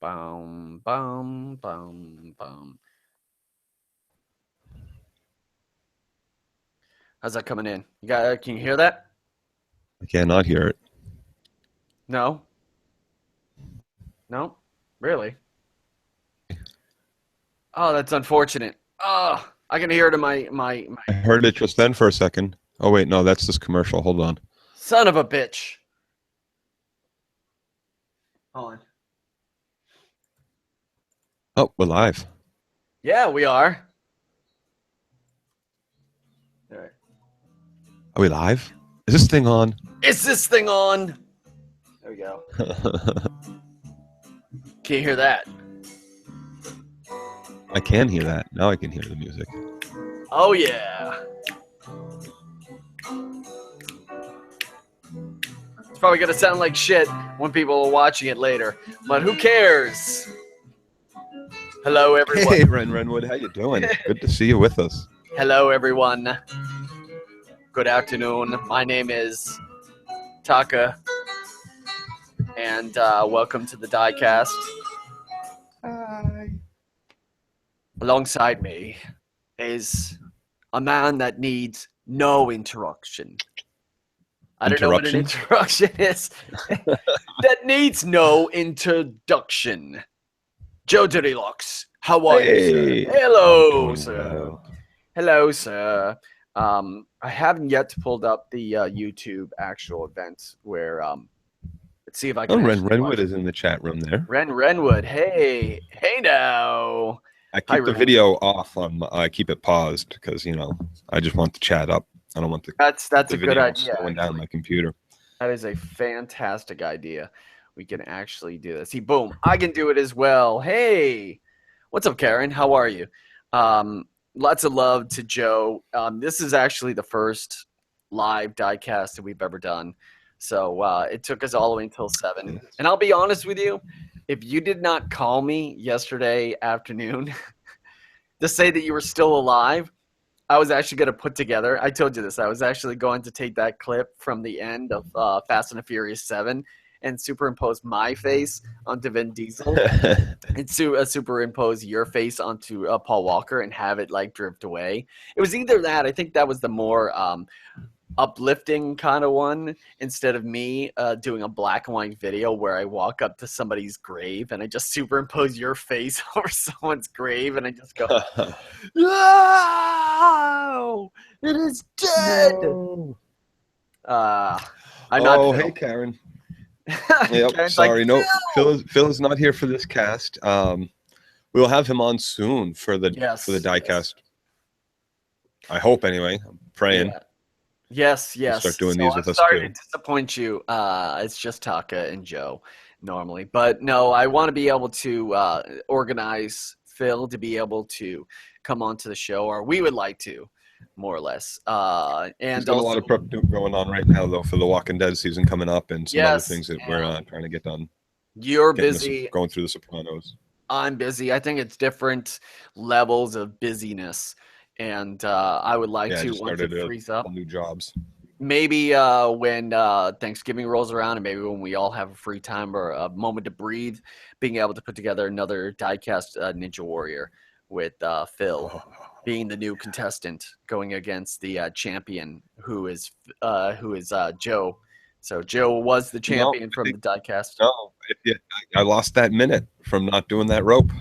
Boom, boom, boom, boom. How's that coming in? Can you hear that? I cannot hear it. No? No? Really? Oh, that's unfortunate. Oh, I can hear it in my I heard it just then for a second. Oh wait, no, that's this commercial. Hold on. son of a bitch. Hold on. Oh, we're live. Yeah, we are. All right. Are we live? Is this thing on? Is this thing on? There we go. Can you hear that? I can hear that. Now I can hear the music. Oh, yeah. It's probably going to sound like shit when people are watching it later, but who cares? Hello, everyone. Hey, Renwood, how you doing? Good to see you with us. Hello, everyone. Good afternoon. My name is Taka, and welcome to the Diecast. Hi. Alongside me is a man that needs no introduction. I don't know what an introduction is. That needs no introduction. Joe DirtyLockz, how are you, sir? Hello, sir. Well. Hello, sir. I haven't yet pulled up the YouTube actual event where let's see if I can. Oh, Renwood is in the chat room there. Renwood. Hey now. I keep the video off on. I keep it paused because I just want the chat up. I don't want the. That's a good idea. Slowing down my computer. That is a fantastic idea. We can actually do this. See, boom, I can do it as well. Hey, what's up, Karen? How are you? Lots of love to Joe. This is actually the first live diecast that we've ever done. So it took us all the way until 7. And I'll be honest with you, if you did not call me yesterday afternoon to say that you were still alive, I was actually going to put together, I told you this, I was actually going to take that clip from the end of Fast and the Furious 7 and superimpose my face onto Vin Diesel and superimpose your face onto Paul Walker and have it like drift away. It was either that, I think that was the more uplifting kind of one, instead of me doing a black and white video where I walk up to somebody's grave and I just superimpose your face over someone's grave and I just go, no, it is dead. No. I'm not Phil. Hey, Karen. Yep, sorry, like, no. Phil is not here for this cast. We'll have him on soon for the diecast. Yes. I hope anyway. I'm praying. Yeah. Yes. We'll start doing these with us sorry too. to disappoint you. It's just Taka and Joe normally, but no, I want to be able to organize Phil to be able to come onto the show, or we would like to, more or less. And he's got a lot of prep going on right now, though, for the Walking Dead season coming up, and some other things that we're trying to get done. You're busy going through The Sopranos. I'm busy. I think it's different levels of busyness. And I would like to, once it frees up, new jobs. Maybe when Thanksgiving rolls around, and maybe when we all have a free time or a moment to breathe, being able to put together another diecast Ninja Warrior with Phil being the new contestant going against the champion who is Joe. So Joe was the champion from the diecast. No, I lost that minute from not doing that rope.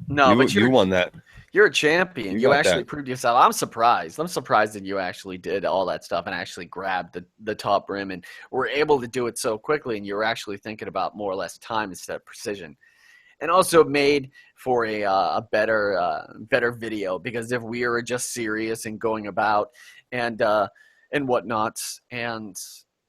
No, but you won that. You're a champion. You actually proved yourself. I'm surprised. I'm surprised that you actually did all that stuff and actually grabbed the top rim and were able to do it so quickly, and you were actually thinking about more or less time instead of precision. And also made for a better video, because if we were just serious and going about and whatnot, and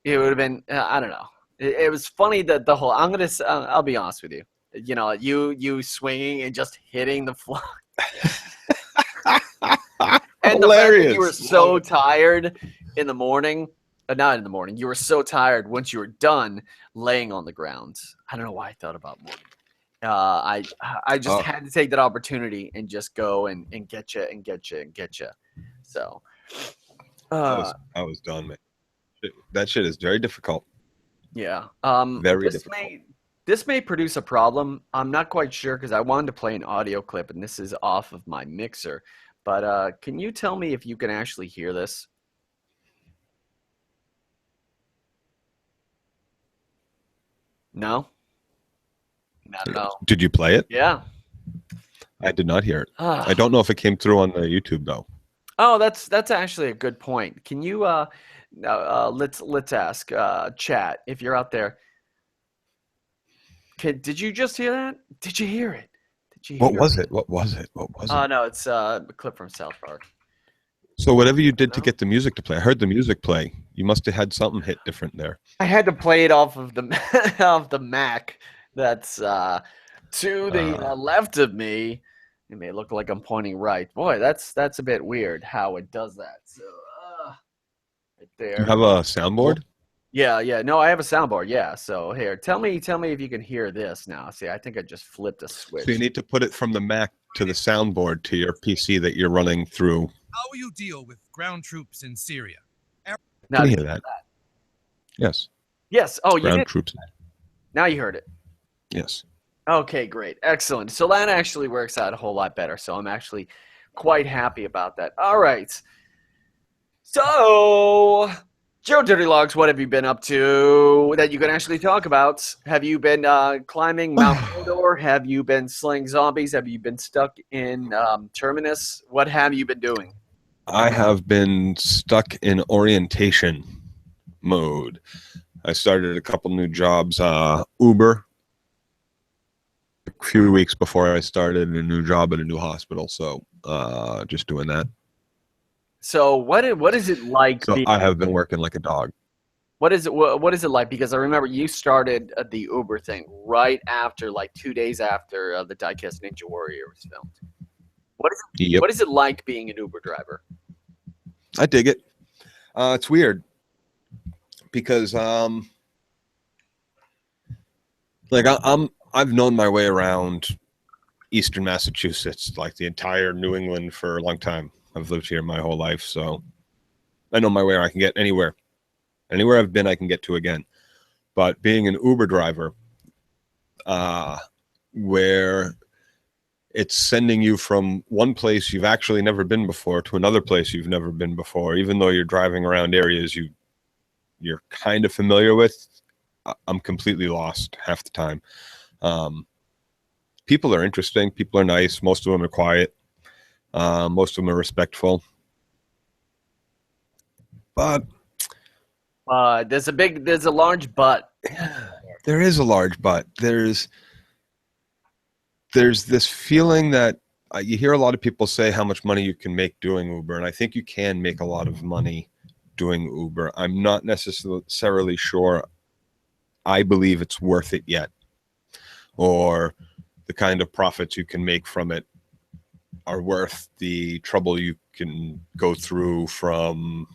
it would have been I don't know. It was funny that the whole I'll be honest with you. You know, you swinging and just hitting the floor. And the fact that you were so tired in the morning, not in the morning, you were so tired once you were done laying on the ground. I don't know why I thought about morning. I just had to take that opportunity and just go and get you. So I was done, man. That shit is very difficult. Yeah. Very difficult. This may produce a problem. I'm not quite sure because I wanted to play an audio clip, and this is off of my mixer. But can you tell me if you can actually hear this? No? No. Did you play it? Yeah. I did not hear it. I don't know if it came through on the YouTube though. Oh, that's actually a good point. Can you let's ask chat if you're out there. Did you just hear that? Did you hear it? Did you hear What was it? What was it? Oh no, it's a clip from South Park. So whatever you did to get the music to play, I heard the music play. You must have had something hit different there. I had to play it off of the of the Mac that's to the left of me. It may look like I'm pointing right. Boy, that's a bit weird how it does that. So right there. You have a soundboard? Yeah. No, I have a soundboard. Yeah. So here, tell me if you can hear this now. See, I think I just flipped a switch. So you need to put it from the Mac to the soundboard to your PC that you're running through. How will you deal with ground troops in Syria? Now, can you hear that? Yes. Yes. Oh, you did? Troops. Now you heard it. Yes. Okay, great. Excellent. So that actually works out a whole lot better. So I'm actually quite happy about that. All right. So, Joe DirtyLockz, what have you been up to that you can actually talk about? Have you been climbing Mount Mordor? Have you been slaying zombies? Have you been stuck in Terminus? What have you been doing? I have been stuck in orientation mode. I started a couple new jobs, Uber, a few weeks before I started a new job at a new hospital. So just doing that. So what is it like? So I have been working like a dog. What is it like? Because I remember you started the Uber thing right after, like 2 days after the Diecast Ninja Warrior was filmed. What is it like being an Uber driver? I dig it. It's weird because I've known my way around Eastern Massachusetts, like the entire New England for a long time. I've lived here my whole life, so I know my way. I can get anywhere. Anywhere I've been, I can get to again. But being an Uber driver, where it's sending you from one place you've actually never been before to another place you've never been before, even though you're driving around areas you're kind of familiar with, I'm completely lost half the time. People are interesting. People are nice. Most of them are quiet. Most of them are respectful. But there's a large but. There is a large but. There's this feeling that you hear a lot of people say how much money you can make doing Uber, and I think you can make a lot of money doing Uber. I'm not necessarily sure I believe it's worth it yet, or the kind of profits you can make from it are worth the trouble you can go through from,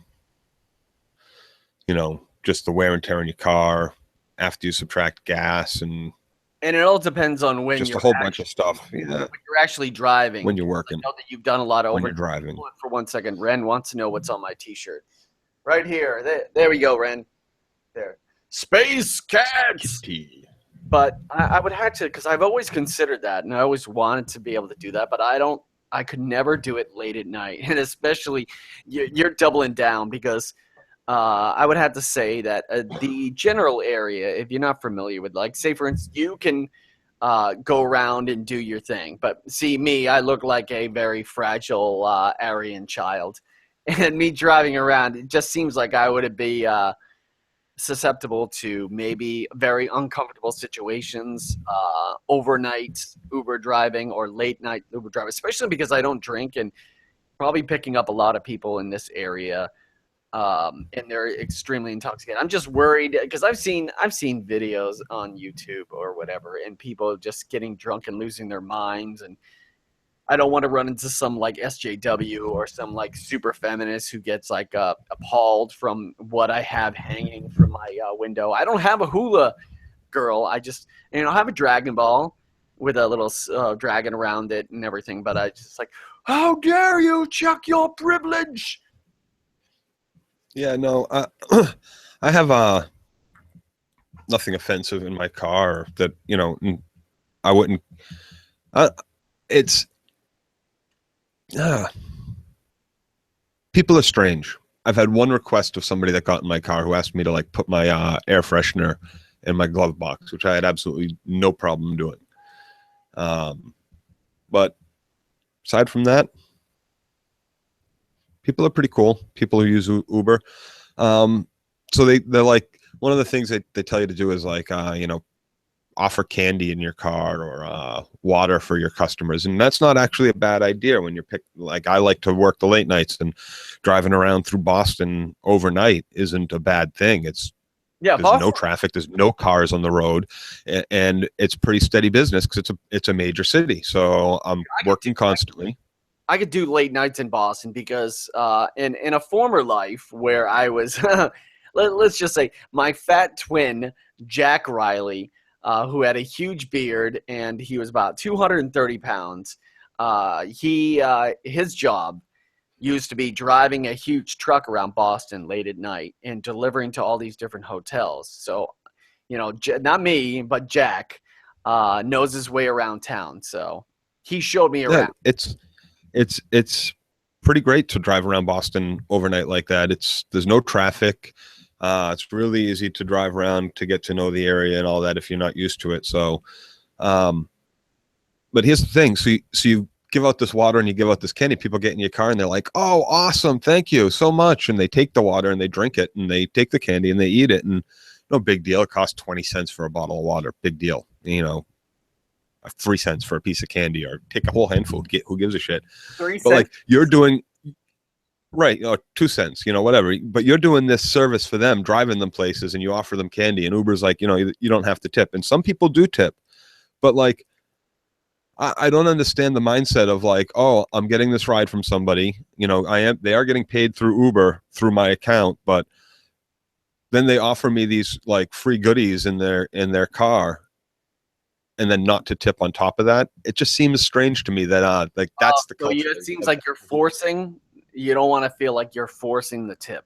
just the wear and tear on your car after you subtract gas and it all depends on when just you're a whole bunch of stuff. Yeah. When you're actually driving. When you're working. I know that you've done a lot of when you're driving. For 1 second, Ren wants to know what's on my T-shirt. Right here. There we go, Ren. There. Space Cats! But I would have to, because I've always considered that, and I always wanted to be able to do that, but I could never do it late at night. And especially, you're doubling down because I would have to say that the general area, if you're not familiar with, like, say, for instance, you can go around and do your thing. But see, me, I look like a very fragile Aryan child. And me driving around, it just seems like I would be susceptible to maybe very uncomfortable situations, overnight Uber driving or late night Uber driving, especially because I don't drink and probably picking up a lot of people in this area. And they're extremely intoxicated. I'm just worried because I've seen videos on YouTube or whatever, and people just getting drunk and losing their minds. And I don't want to run into some like SJW or some like super feminist who gets like appalled from what I have hanging from my window. I don't have a hula girl. I just I have a Dragon Ball with a little dragon around it and everything. But I just like, how dare you check your privilege? Yeah, no, I have nothing offensive in my car that, you know, I wouldn't. It's people are strange. I've had one request of somebody that got in my car who asked me to like put my air freshener in my glove box, which I had absolutely no problem doing. But aside from that, people are pretty cool. People who use Uber. So they're like, one of the things they tell you to do is like, you know, offer candy in your car or water for your customers. And that's not actually a bad idea when you're like, I like to work the late nights, and driving around through Boston overnight isn't a bad thing. There's no traffic, there's no cars on the road, and it's pretty steady business because it's a major city. So I'm working constantly. I could do late nights in Boston because in a former life where I was, let's just say my fat twin, Jack Riley, who had a huge beard and he was about 230 pounds. His job used to be driving a huge truck around Boston late at night and delivering to all these different hotels. So, you know, not me, but Jack knows his way around town. So he showed me around. It's pretty great to drive around Boston overnight like that. There's no traffic. It's really easy to drive around to get to know the area and all that if you're not used to it. So, but here's the thing. So you give out this water and you give out this candy, people get in your car and they're like, oh, awesome. Thank you so much. And they take the water and they drink it and they take the candy and they eat it. And no big deal. It costs 20 cents for a bottle of water. Big deal. You know, 3 cents for a piece of candy, or take a whole handful. Who gives a shit? 3 cents. But like you're doing, right, you know, 2 cents, you know, whatever. But you're doing this service for them, driving them places, and you offer them candy. And Uber's like, you know, you don't have to tip. And some people do tip, but like, I don't understand the mindset of like, oh, I'm getting this ride from somebody. You know, they are getting paid through Uber through my account, but then they offer me these like free goodies in their car, and then not to tip on top of that. It just seems strange to me that like that's the culture. So it seems like you're forcing. You don't want to feel like you're forcing the tip.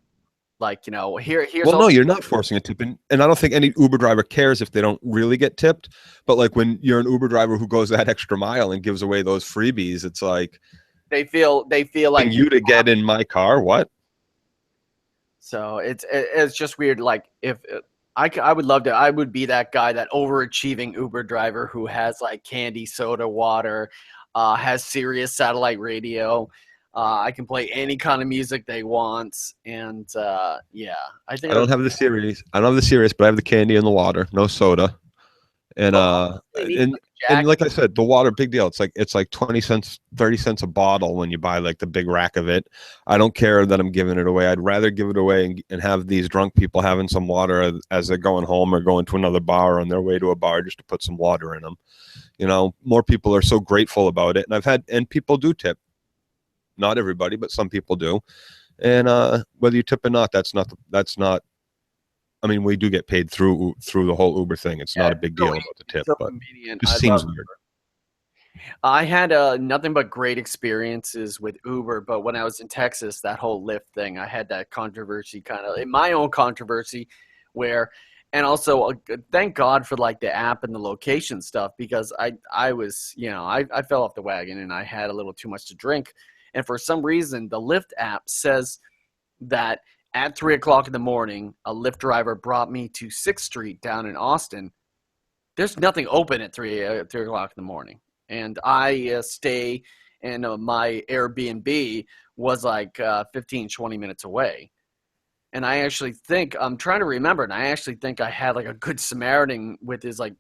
Like, you know, here's. Well, no, you're not forcing a tip, and I don't think any Uber driver cares if they don't really get tipped. But like when you're an Uber driver who goes that extra mile and gives away those freebies, it's like they feel like you to get in my car. What? So it's just weird. Like if I would love to, I would be that guy, that overachieving Uber driver who has like candy, soda, water, has Sirius satellite radio. I can play any kind of music they want, and yeah, I think I don't have the Sirius. I don't have the Sirius, but I have the candy and the water, no soda, and and like I said, the water, big deal. It's like 20 cents, 30 cents a bottle when you buy like the big rack of it. I don't care that I'm giving it away. I'd rather give it away and have these drunk people having some water as they're going home or going to another bar, on their way to a bar, just to put some water in them. You know, more people are so grateful about it, and people do tip. Not everybody, but some people do. And whether you tip or not, that's not. I mean, we do get paid through the whole Uber thing. It's not a big deal about the tip, but it just seems weird. I had nothing but great experiences with Uber, but when I was in Texas, that whole Lyft thing, I had that controversy, kind of my own controversy, where, and also thank God for like the app and the location stuff, because I was, you know, I fell off the wagon and I had a little too much to drink. And for some reason, the Lyft app says that at 3 o'clock in the morning, a Lyft driver brought me to 6th Street down in Austin. There's nothing open at 3 o'clock in the morning. And I stay, and my Airbnb was like 15, 20 minutes away. And I actually think, I'm trying to remember, and I actually think I had like a good Samaritan with his, like,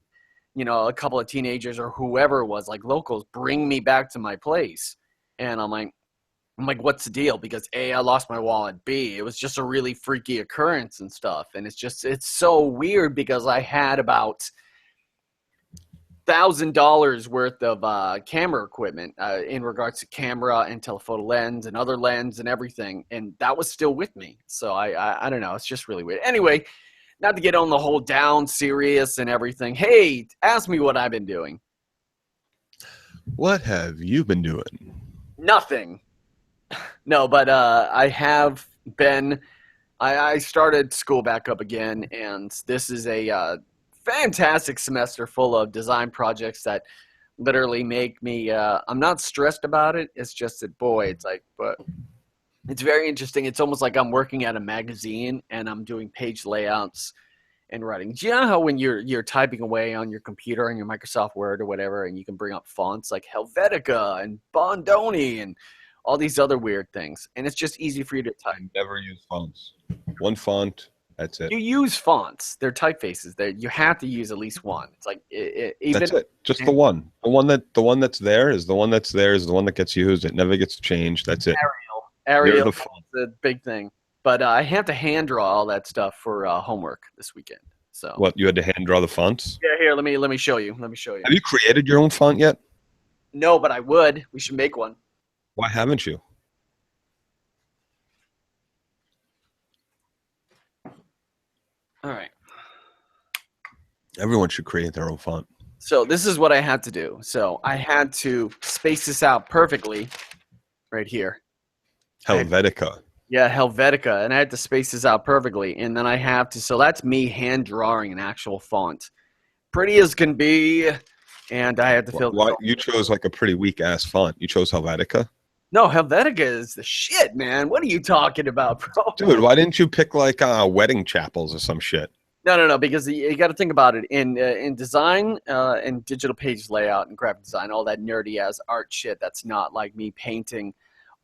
you know, a couple of teenagers or whoever it was, like locals, bring me back to my place. And I'm like, what's the deal? Because A, I lost my wallet. B, it was just a really freaky occurrence and stuff. And it's so weird because I had about $1,000 worth of camera equipment in regards to camera and telephoto lens and other lens and everything. And that was still with me. So I don't know. It's just really weird. Anyway, not to get on the whole down serious and everything. Hey, ask me what I've been doing. What have you been doing? Nothing. No, but I have been. I started school back up again, and this is a fantastic semester full of design projects that literally make me, I'm not stressed about it. It's just that, boy, it's like, but it's very interesting. It's almost like I'm working at a magazine and I'm doing page layouts and writing. Do you know how when you're typing away on your computer on your Microsoft Word or whatever, and you can bring up fonts like Helvetica and Bondoni and all these other weird things, and it's just easy for you to type. I never use fonts. One font, that's it. You use fonts. They're typefaces. You have to use at least one. It's like even that's it. Just the one. The one that's there is the one that's there is the one that gets used. It never gets changed. That's it. Arial is a big thing. But I have to hand draw all that stuff for homework this weekend. So what, you had to hand draw the fonts? Yeah, here, let me show you. Let me show you. Have you created your own font yet? No, but I would. We should make one. Why haven't you? All right. Everyone should create their own font. So this is what I had to do. So I had to space this out perfectly right here. Helvetica. Yeah, Helvetica. And I had to space this out perfectly. And then I have to, so that's me hand drawing an actual font. Pretty as can be. And I had to fill. Why you chose like a pretty weak ass font? You chose Helvetica? No, Helvetica is the shit, man. What are you talking about, bro? Dude, why didn't you pick like wedding chapels or some shit? No, because you got to think about it. In design and digital page layout and graphic design, all that nerdy ass art shit that's not like me painting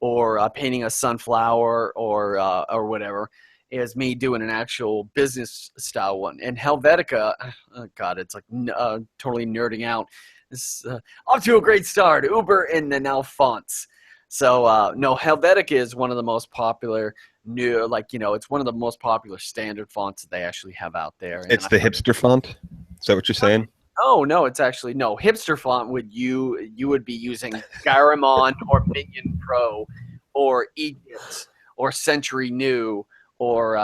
or painting a sunflower or whatever, is me doing an actual business style one. And Helvetica, oh God, it's like totally nerding out. It's off to a great start. Uber and then now fonts. So no, Helvetica is one of the most popular new, like, it's one of the most popular standard fonts that they actually have out there. It's the hipster font? Is that what you're saying? Oh, no, it's actually, no. Hipster font you would be using Garamond or Minion Pro or Egypt or Century New or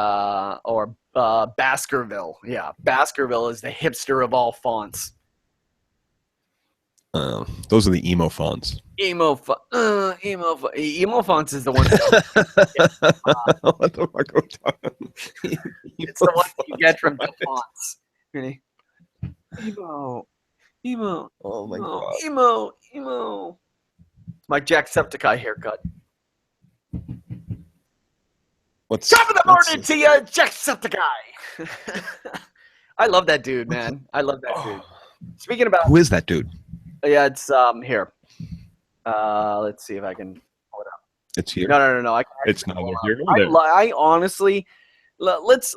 Baskerville. Yeah, Baskerville is the hipster of all fonts. Those are the emo fonts. Emo fonts is the one. What the fuck are we talking? It's the one you get from the fonts. Ready? Emo. Oh my God. Emo. My Jacksepticeye haircut. Top of the morning to you, Jacksepticeye. I love that dude, man. I love that dude. Speaking about, who is that dude? Yeah, it's here. Let's see if I can pull it up. It's here. No. It's not here. I honestly, let's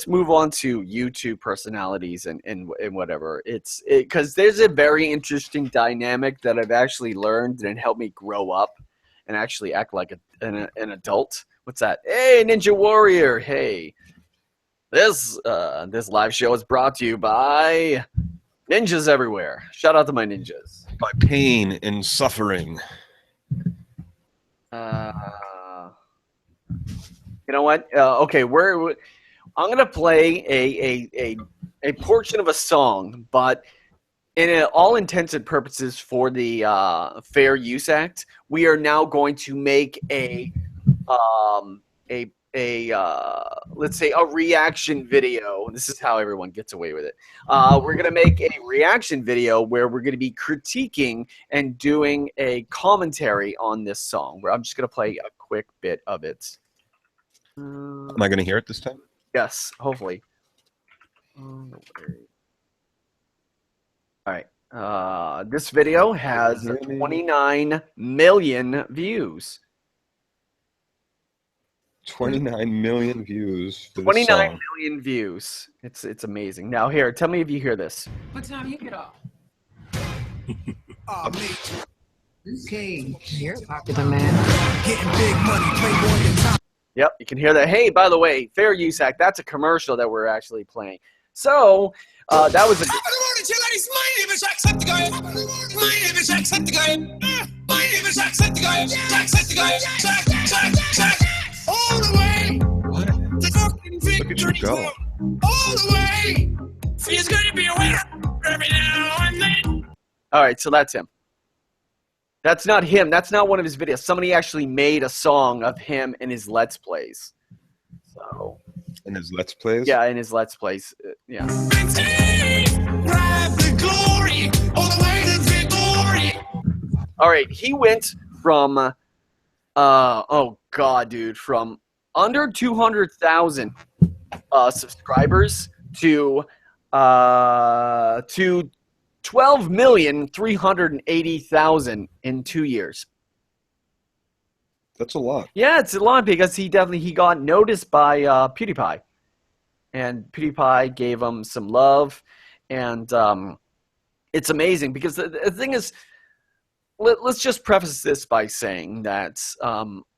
move on to YouTube personalities and whatever. It's because there's a very interesting dynamic that I've actually learned and helped me grow up and actually act like an adult. What's that? Hey, Ninja Warrior. Hey, this live show is brought to you by ninjas everywhere. Shout out to my ninjas. By pain and suffering. You know what? Okay, I'm gonna play a portion of a song, but in all intents and purposes for the Fair Use Act, we are now going to make let's say a reaction video. This is how everyone gets away with it. We're going to make a reaction video where we're going to be critiquing and doing a commentary on this song, where I'm just going to play a quick bit of it. Am I going to hear it this time? Yes, hopefully. All right. This video has 29 million views. 29 million views for 29 million views. It's amazing. Now here, tell me if you hear this. What time you get off? Okay, you're a popular man. Getting big money, playboy and time. Yep, you can hear that. Hey, by the way, Fair Use Act, that's a commercial that we're actually playing. So, that was a good... My name is Jacksepticeye. My name is Jacksepticeye. My name is Jacksepticeye. Jacksepticeye. Jack. All the way. What? Fucking Look at you go. All the way. He's going to be a winner every now and then. All right, so that's him. That's not him. That's not one of his videos. Somebody actually made a song of him and his Let's Plays. So In his Let's Plays? Yeah, in his Let's Plays. Yeah. All right, he went from, oh God, dude, from under 200,000 subscribers to 12,380,000 in 2 years. That's a lot. Yeah, it's a lot because he got noticed by PewDiePie, and PewDiePie gave him some love, and it's amazing because the thing is, let's just preface this by saying that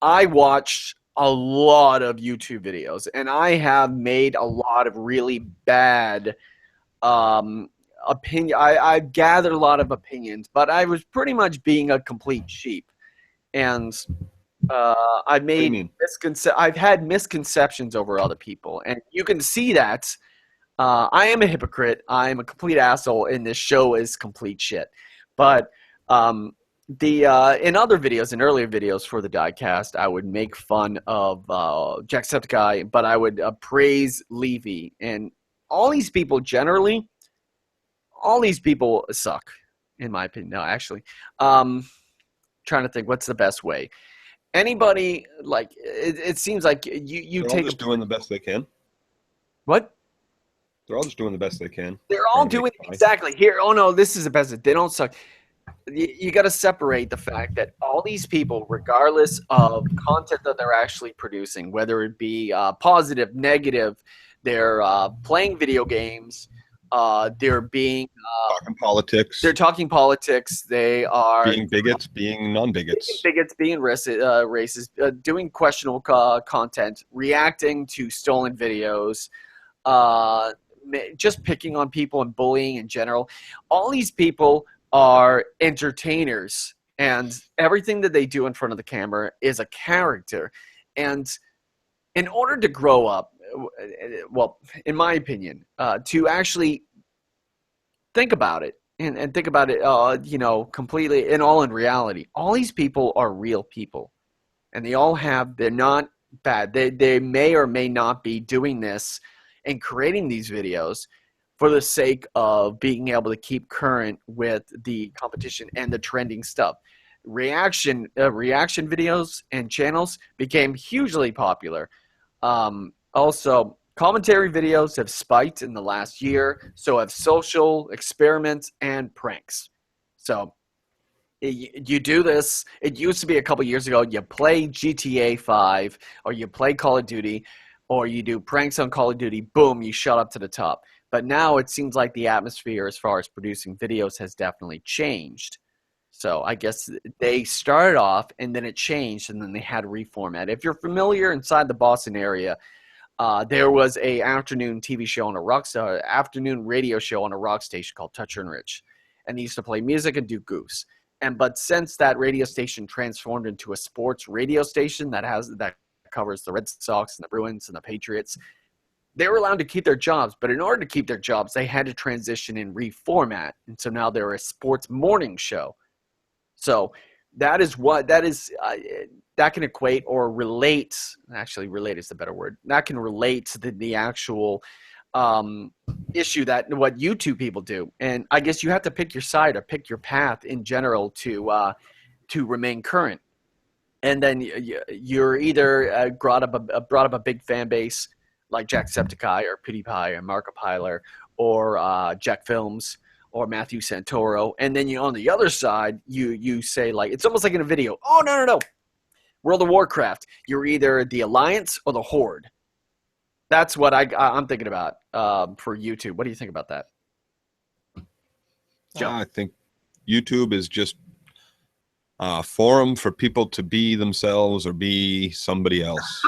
I watched a lot of YouTube videos, and I have made a lot of really bad opinion. I've gathered a lot of opinions, but I was pretty much being a complete sheep, and I've had misconceptions over other people, and you can see that I am a hypocrite. I am a complete asshole, and this show is complete shit. But in other videos, in earlier videos for the diecast, I would make fun of Jacksepticeye, but I would praise Levy, and all these people generally, all these people suck, in my opinion. No, actually, trying to think what's the best way. Anybody, like, it seems like you They're take all just doing the best they can. What? They're all just doing the best they can. They're all doing exactly here. Oh no, this is the best. They don't suck. You got to separate the fact that all these people, regardless of content that they're actually producing, whether it be positive, negative, they're playing video games, they're being talking politics. They're talking politics. They are being bigots, being non-bigots, being racist, doing questionable content, reacting to stolen videos, just picking on people and bullying in general. All these people are entertainers, and everything that they do in front of the camera is a character. And in order to grow up, well, in my opinion, to actually think about it and think about it, you know, completely and all in reality, all these people are real people, and they all have, they're not bad. They may or may not be doing this and creating these videos for the sake of being able to keep current with the competition and the trending stuff. Reaction videos and channels became hugely popular. Also, commentary videos have spiked in the last year, so have social experiments and pranks. So you do this. It used to be a couple years ago, you play GTA 5 or you play Call of Duty or you do pranks on Call of Duty, boom, you shot up to the top. But now it seems like the atmosphere as far as producing videos has definitely changed. So I guess they started off and then it changed and then they had to reformat. If you're familiar inside the Boston area, there was a afternoon TV show on afternoon radio show on a rock station called Touch and Rich. And they used to play music and do goofs. But since that radio station transformed into a sports radio station that covers the Red Sox and the Bruins and the Patriots, they were allowed to keep their jobs, but in order to keep their jobs, they had to transition and reformat. And so now they're a sports morning show. So that can equate or relate. Actually, relate is the better word. That can relate to the actual issue that what YouTube people do. And I guess you have to pick your side or pick your path in general to remain current. And then you're either brought up a big fan base like Jacksepticeye or PewDiePie or Markiplier or Jack Films or Matthew Santoro, and then on the other side you say, like, it's almost like in a video, oh no, World of Warcraft, you're either the Alliance or the Horde. That's what I'm thinking about for YouTube. What do you think about that, Joe? I think YouTube is just a forum for people to be themselves or be somebody else.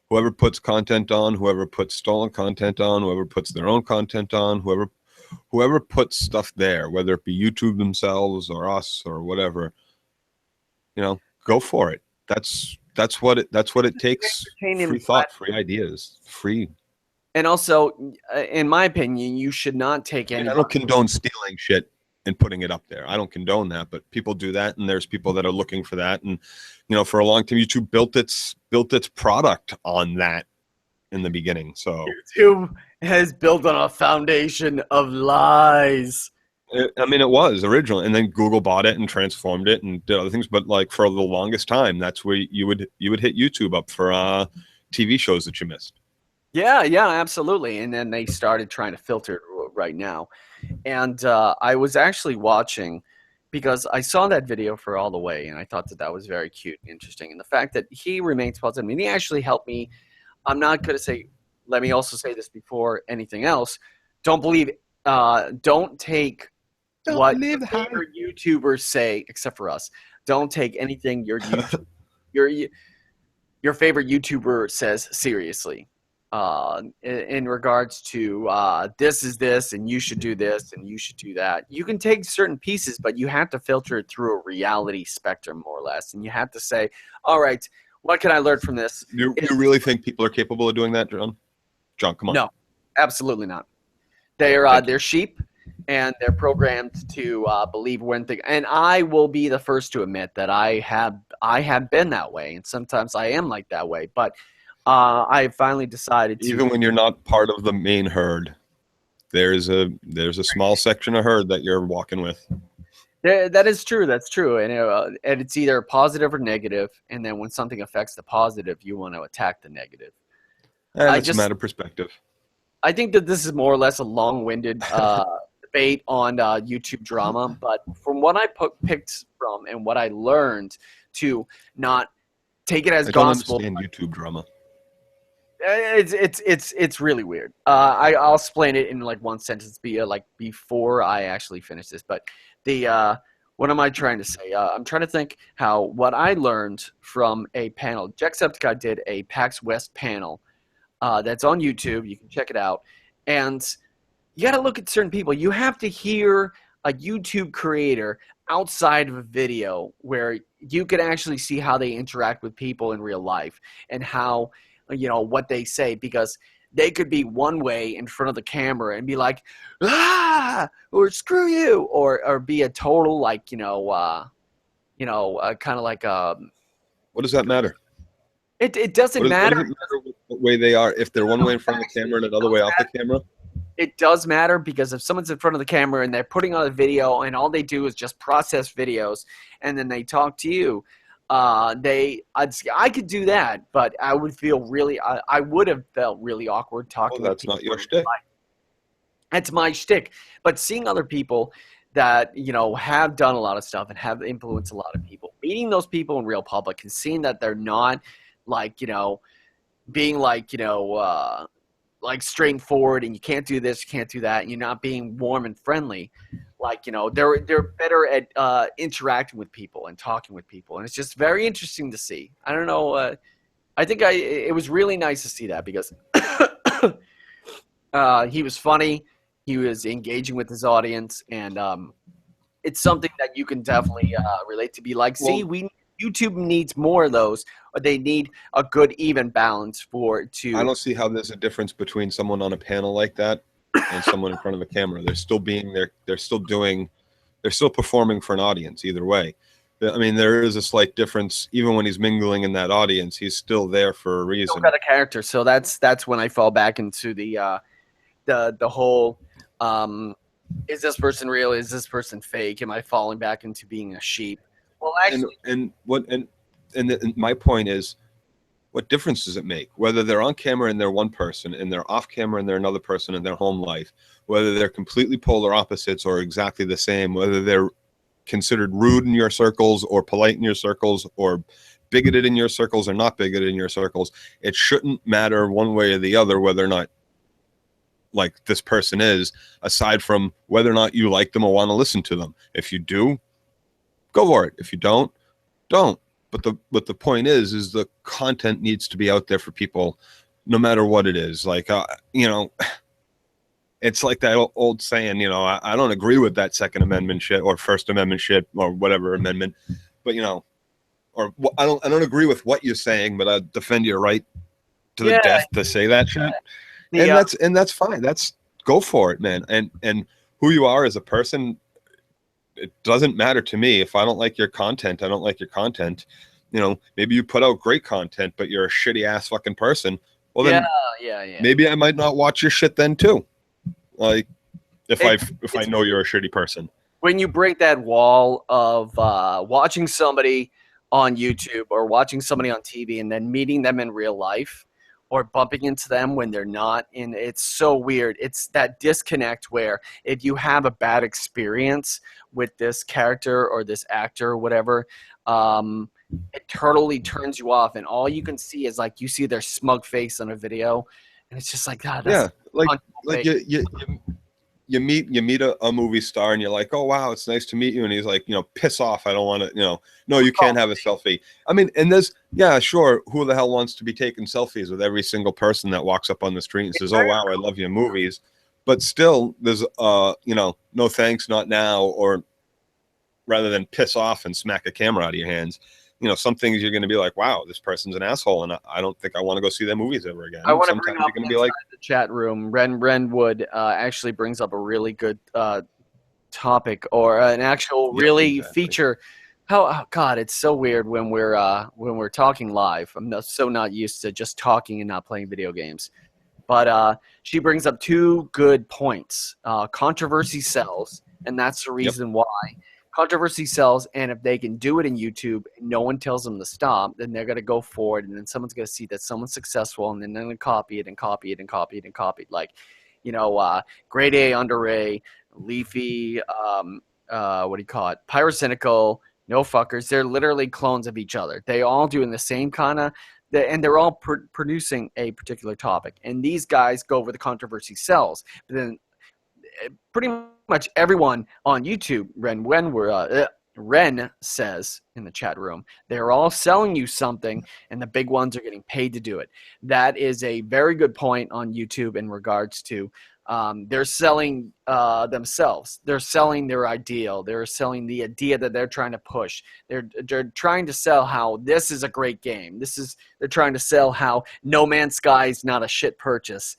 Whoever puts content on, whoever puts stolen content on, whoever puts their own content on, whoever puts stuff there, whether it be YouTube themselves or us or whatever, you know, go for it. That's what it takes. Free thought, free ideas, free. And also, in my opinion, you should not take any. I don't condone stealing shit and putting it up there. I don't condone that, but people do that, and there's people that are looking for that. And you know, for a long time, YouTube built its product on that, in the beginning. So YouTube has built on a foundation of lies. I mean, it was original, and then Google bought it and transformed it and did other things. But like for the longest time, that's where you would hit YouTube up for TV shows that you missed. Yeah, absolutely. And then they started trying to filter it right now. And I was actually watching, because I saw that video for All the Way, and I thought that was very cute and interesting. And the fact that he remains positive, I mean, he actually helped me. I'm not going to say, let me also say this before anything else. Don't take what your favorite YouTubers say, except for us. Don't take anything your favorite YouTuber says seriously. In regards to this is this, and you should do this, and you should do that. You can take certain pieces, but you have to filter it through a reality spectrum, more or less. And you have to say, all right, what can I learn from this? You really think people are capable of doing that, John? John, come on. No, absolutely not. They're sheep, and they're programmed to believe one thing. And I will be the first to admit that I have been that way, and sometimes I am like that way. But I finally decided to. Even when you're not part of the main herd, there's a small section of herd that you're walking with. That is true. That's true. And it's either positive or negative. And then when something affects the positive, you want to attack the negative. It's a matter of perspective. I think that this is more or less a long-winded debate on YouTube drama. But from what I picked from and what I learned, to not take it as gospel. I don't understand YouTube drama. It's really weird. I'll explain it in like one sentence before I actually finish this. But what am I trying to say? I'm trying to think how what I learned from a panel. Jacksepticeye did a PAX West panel that's on YouTube. You can check it out. And you got to look at certain people. You have to hear a YouTube creator outside of a video where you can actually see how they interact with people in real life and how, what they say, because they could be one way in front of the camera and be like, or screw you, or be a total kind of like what does that matter? It doesn't matter. What does it matter what way they are if they're one way in front of the camera and another way off the camera? It does matter, because if someone's in front of the camera and they're putting on a video and all they do is just process videos and then they talk to you, I could do that, but I would feel I would have felt really awkward talking. Well, that's not your shtick. That's my shtick. But seeing other people that have done a lot of stuff and have influenced a lot of people, meeting those people in real public and seeing that they're not being like straightforward and you can't do this, you can't do that, and you're not being warm and friendly. They're better at interacting with people and talking with people, and it's just very interesting to see. I don't know. I think it was really nice to see that, because he was funny, he was engaging with his audience, and it's something that you can definitely relate to. Be like, see, YouTube needs more of those. Or they need a good even balance I don't see how there's a difference between someone on a panel like that and someone in front of a camera. They're still performing for an audience either way. I mean, there is a slight difference. Even when he's mingling in that audience, he's still there for a reason. Still got a character. So that's when I fall back into the whole is this person real? Is this person fake? Am I falling back into being a sheep? Well, actually, and my point is, what difference does it make whether they're on camera and they're one person and they're off camera and they're another person in their home life, whether they're completely polar opposites or exactly the same, whether they're considered rude in your circles or polite in your circles or bigoted in your circles or not bigoted in your circles? It shouldn't matter one way or the other whether or not like this person is, aside from whether or not you like them or want to listen to them. If you do, go for it. If you don't. But the point is the content needs to be out there for people, no matter what it is. Like, it's like that old saying, I don't agree with that Second Amendment shit or First Amendment shit or whatever amendment, but or I don't agree with what you're saying, but I defend your right to the death to say that shit. And that's fine. Go for it, man. And who you are as a person, it doesn't matter to me. If I don't like your content, I don't like your content. Maybe you put out great content, but you're a shitty ass fucking person. Well, then maybe I might not watch your shit then too. Like if I know you're a shitty person. When you break that wall of watching somebody on YouTube or watching somebody on TV and then meeting them in real life or bumping into them when they're not, and it's so weird. It's that disconnect where if you have a bad experience with this character or this actor or whatever, it totally turns you off, and all you can see is like you see their smug face on a video, and it's just like, God, that's like you meet a movie star and you're like, oh wow, it's nice to meet you, and he's like, piss off, I don't want to, no, you can't have a selfie. I mean, and there's sure, who the hell wants to be taking selfies with every single person that walks up on the street and says, oh wow, I love your movies, but still there's no thanks, not now, or rather than piss off and smack a camera out of your hands. Some things you're going to be like, wow, this person's an asshole, and I don't think I want to go see their movies ever again. I want to bring up you're be like the chat room. Ren Wood actually brings up a really good topic or an actual feature. God, it's so weird when we're talking live. I'm so not used to just talking and not playing video games. But she brings up two good points. Controversy sells, and that's the reason why. Controversy sells, and if they can do it in YouTube, no one tells them to stop, then they're going to go forward, and then someone's going to see that someone's successful, and then they're going to copy it and copy it and copy it and copy it. Like, Grade A, Under A, Leafy, what do you call it? Pyrocynical, No Fuckers. They're literally clones of each other. They all doing the same kind of, and they're all producing a particular topic. And these guys go where the controversy sells, but then pretty much everyone on YouTube, Ren says in the chat room, they're all selling you something, and the big ones are getting paid to do it. That is a very good point on YouTube in regards to they're selling themselves. They're selling their ideal. They're selling the idea that they're trying to push. They're trying to sell how this is a great game. They're trying to sell how No Man's Sky is not a shit purchase.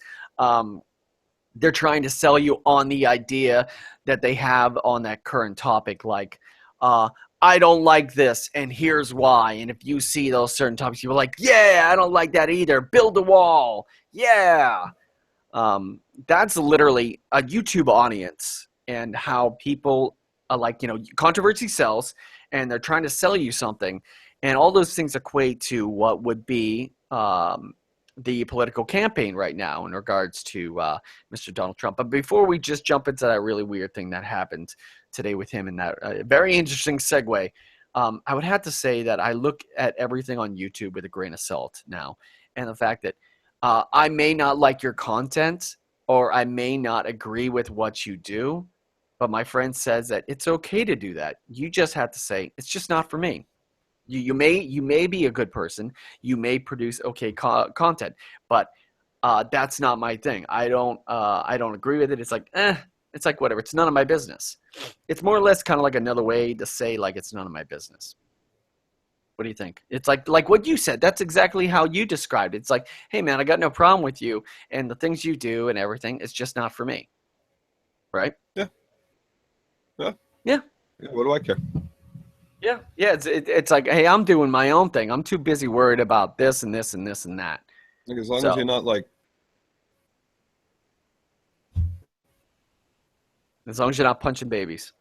They're trying to sell you on the idea that they have on that current topic, like, I don't like this, and here's why. And if you see those certain topics, you're like, yeah, I don't like that either. Build a wall. Yeah. That's literally a YouTube audience and how people controversy sells, and they're trying to sell you something. And all those things equate to what would be the political campaign right now in regards to Mr. Donald Trump. But before we just jump into that really weird thing that happened today with him and that very interesting segue, I would have to say that I look at everything on YouTube with a grain of salt now. And the fact that I may not like your content or I may not agree with what you do, but my friend says that it's okay to do that. You just have to say, it's just not for me. You may be a good person. You may produce okay content, but that's not my thing. I don't agree with it. It's like, it's like whatever. It's none of my business. It's more or less kind of like another way to say like it's none of my business. What do you think? It's like what you said. That's exactly how you described it. It's like, hey man, I got no problem with you and the things you do and everything. It's just not for me. Right? Yeah. Yeah. What do I care? Yeah. It's like, hey, I'm doing my own thing. I'm too busy worried about this and this and this and that. Like, as long as you're not like. As long as you're not punching babies.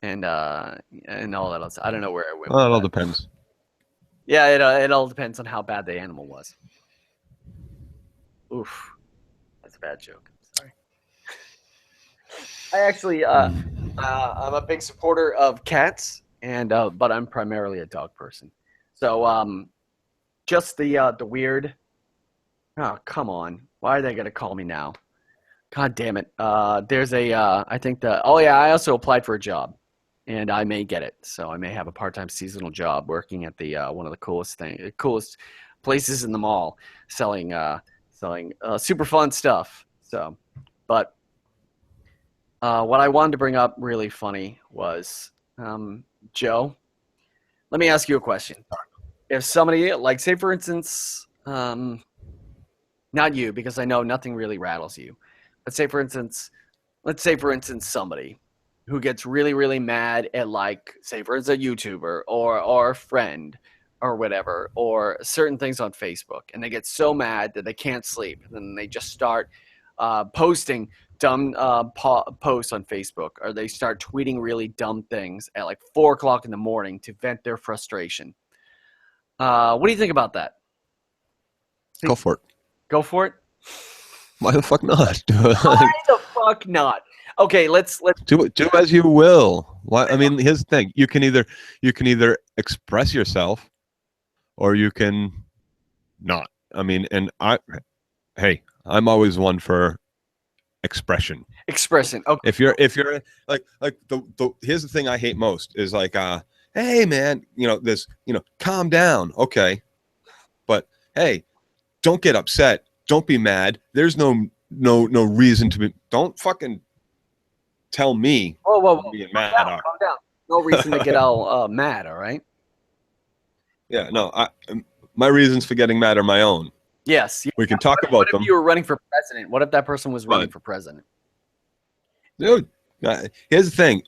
And all that else. I don't know where I went. Well, it all depends. Yeah, it all depends on how bad the animal was. Oof. That's a bad joke. Sorry. I actually, I'm a big supporter of cats. But I'm primarily a dog person. So, just the weird. Oh, come on! Why are they gonna call me now? God damn it! There's I think I also applied for a job, and I may get it. So I may have a part-time seasonal job working at the one of the coolest places in the mall, selling super fun stuff. So, but what I wanted to bring up really funny was. Joe, let me ask you a question. If somebody, like, say, for instance, not you, because I know nothing really rattles you. Let's say, for instance, somebody who gets really, really mad at, like, say, for instance, a YouTuber or a friend or whatever, or certain things on Facebook, and they get so mad that they can't sleep, and then they just start posting dumb posts on Facebook, or they start tweeting really dumb things at like 4 o'clock in the morning to vent their frustration. What do you think about that? Go for it. Go for it. Why the fuck not? Why the fuck not? Okay, let's do as you will. Why? I mean, here's the thing: you can either express yourself, or you can not. I mean, and I'm always one for expression. Expression. Okay. If you're like the here's the thing I hate most is like hey man, calm down, okay, but hey, don't get upset, don't be mad. There's no reason to be. Don't fucking tell me. Whoa. Being mad. Calm down. No reason to get all mad. All right. Yeah. No. My reasons for getting mad are my own. Yes. We can talk about them. What if you were running for president? What if that person was running for president? Dude, here's the thing.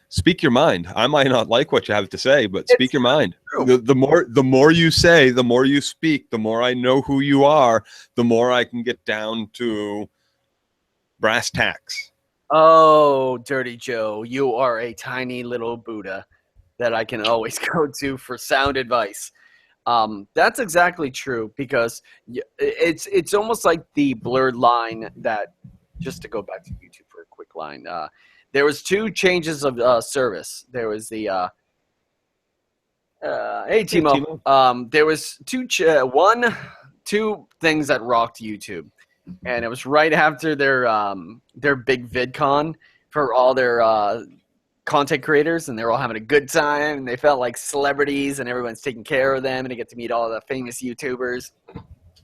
Speak your mind. I might not like what you have to say, but speak your mind. The more you say, the more you speak, the more I know who you are, the more I can get down to brass tacks. Oh, Dirty Joe, you are a tiny little Buddha that I can always go to for sound advice. That's exactly true, because it's almost like the blurred line that, just to go back to YouTube for a quick line, there was 2 changes of service. There was the hey Timo. There was 2 things that rocked YouTube, and it was right after their big VidCon for all their content creators, and they're all having a good time, and they felt like celebrities, and everyone's taking care of them, and they get to meet all the famous YouTubers.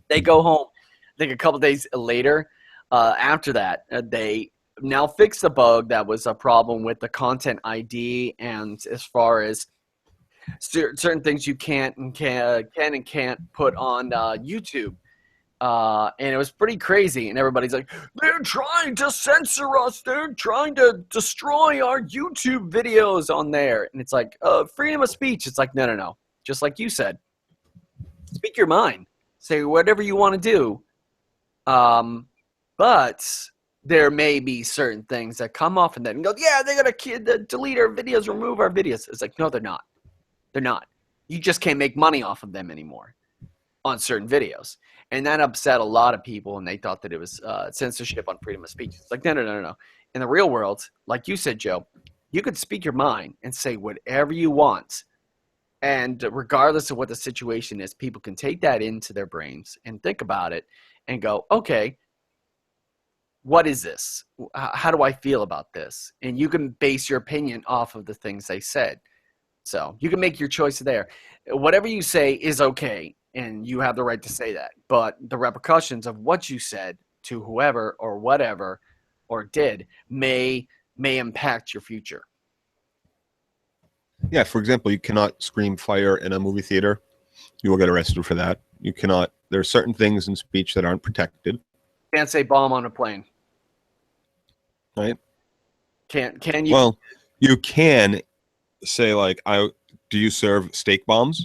They go home. I think a couple days later, after that, they now fixed the bug that was a problem with the content ID, and as far as certain things you can and can't put on YouTube. And it was pretty crazy, and everybody's like, they're trying to censor us, they're trying to destroy our YouTube videos on there. And it's like, freedom of speech. It's like, no, just like you said, speak your mind, say whatever you want to do, but there may be certain things that come off and then go, yeah, they're gonna delete our videos, remove our videos. It's like, no, they're not. You just can't make money off of them anymore on certain videos. And that upset a lot of people, and they thought that it was censorship on freedom of speech. It's like, no. In the real world, like you said, Joe, you could speak your mind and say whatever you want. And regardless of what the situation is, people can take that into their brains and think about it and go, okay, what is this? How do I feel about this? And you can base your opinion off of the things they said. So you can make your choice there. Whatever you say is okay, and you have the right to say that. But the repercussions of what you said to whoever or whatever or did may impact your future. Yeah, for example, you cannot scream fire in a movie theater. You will get arrested for that. You cannot. There are certain things in speech that aren't protected. Can't say bomb on a plane. Right? Can you? Well, you can say, like, do you serve steak bombs?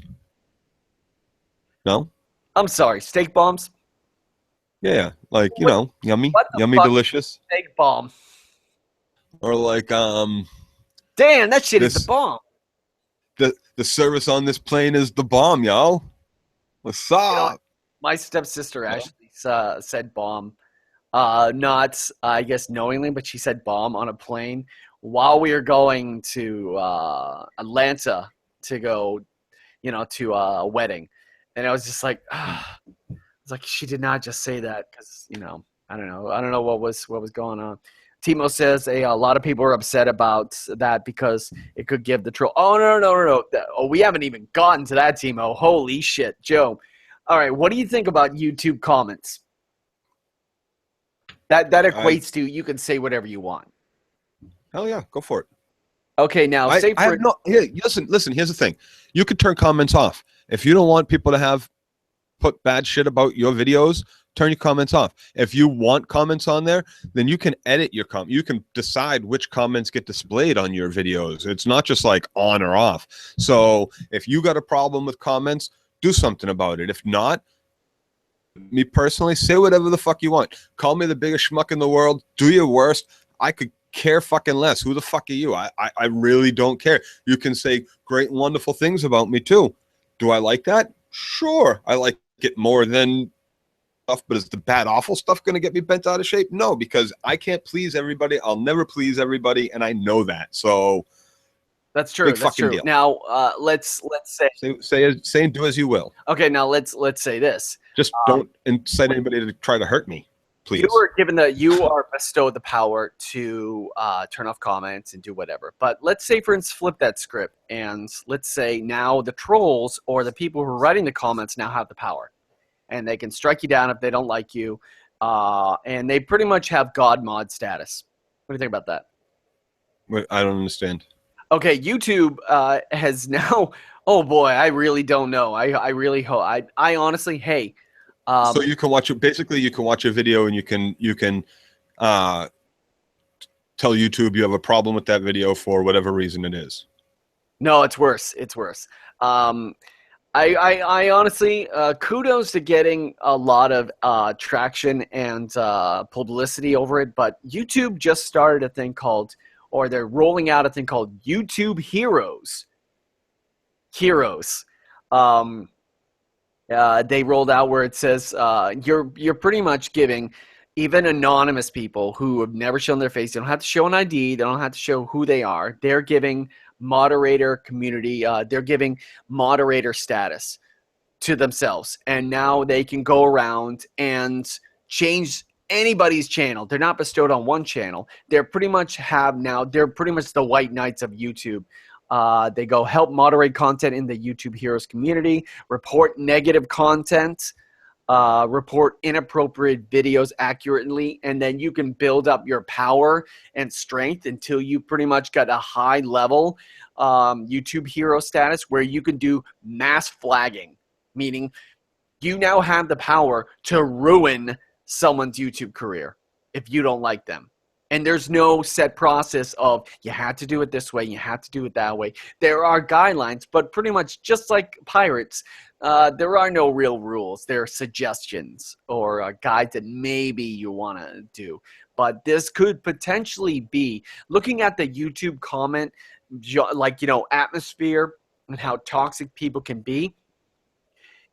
No? I'm sorry, steak bombs? Yeah, like, yummy, delicious. Steak bomb. Or like, damn, that shit is the bomb. The service on this plane is the bomb, y'all. What's up? My stepsister actually said bomb. Not, I guess, knowingly, but she said bomb on a plane while we were going to Atlanta to go, to a wedding. And I was just like, it's like, she did not just say that because, I don't know what was going on. Timo says a lot of people are upset about that because it could give the troll. Oh, no. Oh, we haven't even gotten to that, Timo. Holy shit, Joe. All right, what do you think about YouTube comments? That equates to you can say whatever you want. Hell yeah, go for it. Okay, now listen, here's the thing. You could turn comments off. If you don't want people to put bad shit about your videos, turn your comments off. If you want comments on there, then you can edit your comment. You can decide which comments get displayed on your videos. It's not just like on or off. So if you got a problem with comments, do something about it. If not, me personally, say whatever the fuck you want. Call me the biggest schmuck in the world. Do your worst. I could care fucking less. Who the fuck are you? I really don't care. You can say great and wonderful things about me too. Do I like that? Sure. I like it more than stuff, but is the bad, awful stuff going to get me bent out of shape? No, because I can't please everybody. I'll never please everybody, and I know that. So that's true. That's true. Deal. Now, let's say do as you will. Okay, now let's say this. Just don't incite anybody to try to hurt me, please. You are bestowed the power to turn off comments and do whatever. But let's say, for instance, flip that script, and let's say now the trolls or the people who are writing the comments now have the power. And they can strike you down if they don't like you. And they pretty much have God mod status. What do you think about that? Wait, I don't understand. Okay, YouTube has now... Oh, boy, I really don't know. I really hope... I honestly... Hey... so you can watch it. Basically, you can watch a video and you can tell YouTube you have a problem with that video for whatever reason it is. No, it's worse. It's worse. I honestly, kudos to getting a lot of traction and publicity over it, but YouTube just started a thing called, or they're rolling out a thing called YouTube Heroes. They rolled out where it says you're pretty much giving even anonymous people who have never shown their face. They don't have to show an ID. They don't have to show who they are. They're giving moderator community. They're giving moderator status to themselves, and now they can go around and change anybody's channel. They're not bestowed on one channel. They're pretty much the white knights of YouTube. They go help moderate content in the YouTube Heroes community, report negative content, report inappropriate videos accurately, and then you can build up your power and strength until you pretty much got a high level YouTube hero status where you can do mass flagging, meaning you now have the power to ruin someone's YouTube career if you don't like them. And there's no set process of you had to do it this way, you had to do it that way. There are guidelines, but pretty much just like pirates, there are no real rules. There are suggestions or guides that maybe you want to do. But this could potentially be, looking at the YouTube comment, like, atmosphere and how toxic people can be,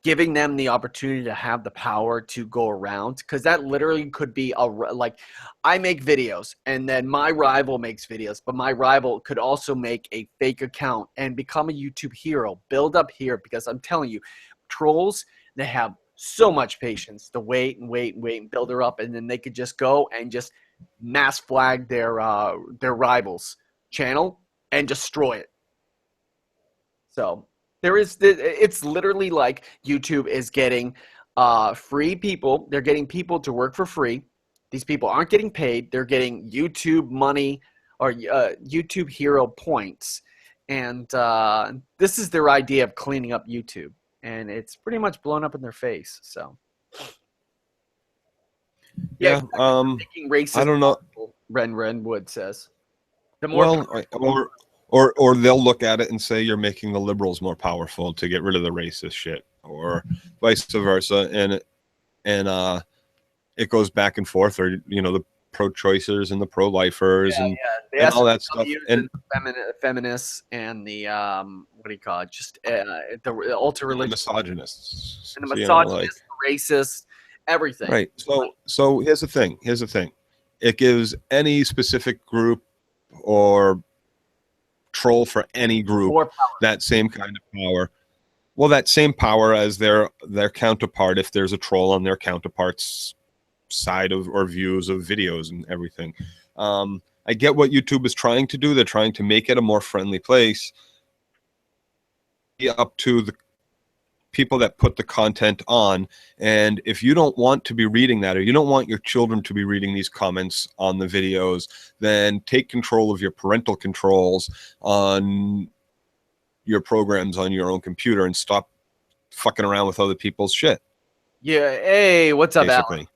giving them the opportunity to have the power to go around, because that literally could be like, I make videos and then my rival makes videos, but my rival could also make a fake account and become a YouTube hero, build up here, because I'm telling you, trolls, they have so much patience to wait and build her up, and then they could just go and just mass flag their rivals' channel and destroy it. So it's literally like YouTube is getting free people. They're getting people to work for free. These people aren't getting paid. They're getting YouTube money or YouTube hero points. And this is their idea of cleaning up YouTube. And it's pretty much blown up in their face. So, yeah, I don't know. Ren Wood says. Or they'll look at it and say you're making the liberals more powerful to get rid of the racist shit, or vice versa, and it goes back and forth, or the pro-choicers and the pro-lifers and all that stuff, and feminists and the what do you call it? Just the ultra-religious misogynists and the misogynists, racists, everything. Right. So here's the thing. It gives any specific group or troll for any group that same kind of power. Well, that same power as their counterpart, if there's a troll on their counterpart's side of or views of videos and everything. I get what YouTube is trying to do. They're trying to make it a more friendly place. Up to the people that put the content on, and if you don't want to be reading that, or you don't want your children to be reading these comments on the videos, then take control of your parental controls on your programs on your own computer and stop fucking around with other people's shit. Yeah. Hey, what's up, basically.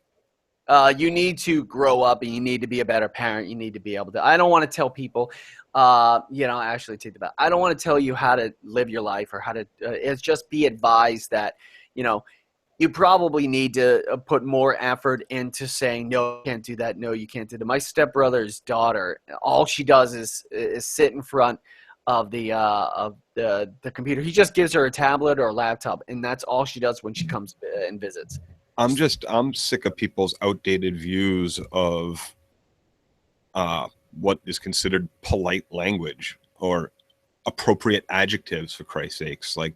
Alan? You need to grow up and you need to be a better parent. You need to be able to. I don't want to tell people, actually take the back. I don't want to tell you how to live your life or how to. It's just be advised that, you probably need to put more effort into saying, no, you can't do that. No, you can't do that. My stepbrother's daughter, all she does is sit in front of the computer. He just gives her a tablet or a laptop, and that's all she does when she comes and visits. I'm sick of people's outdated views of what is considered polite language or appropriate adjectives, for Christ's sakes. Like,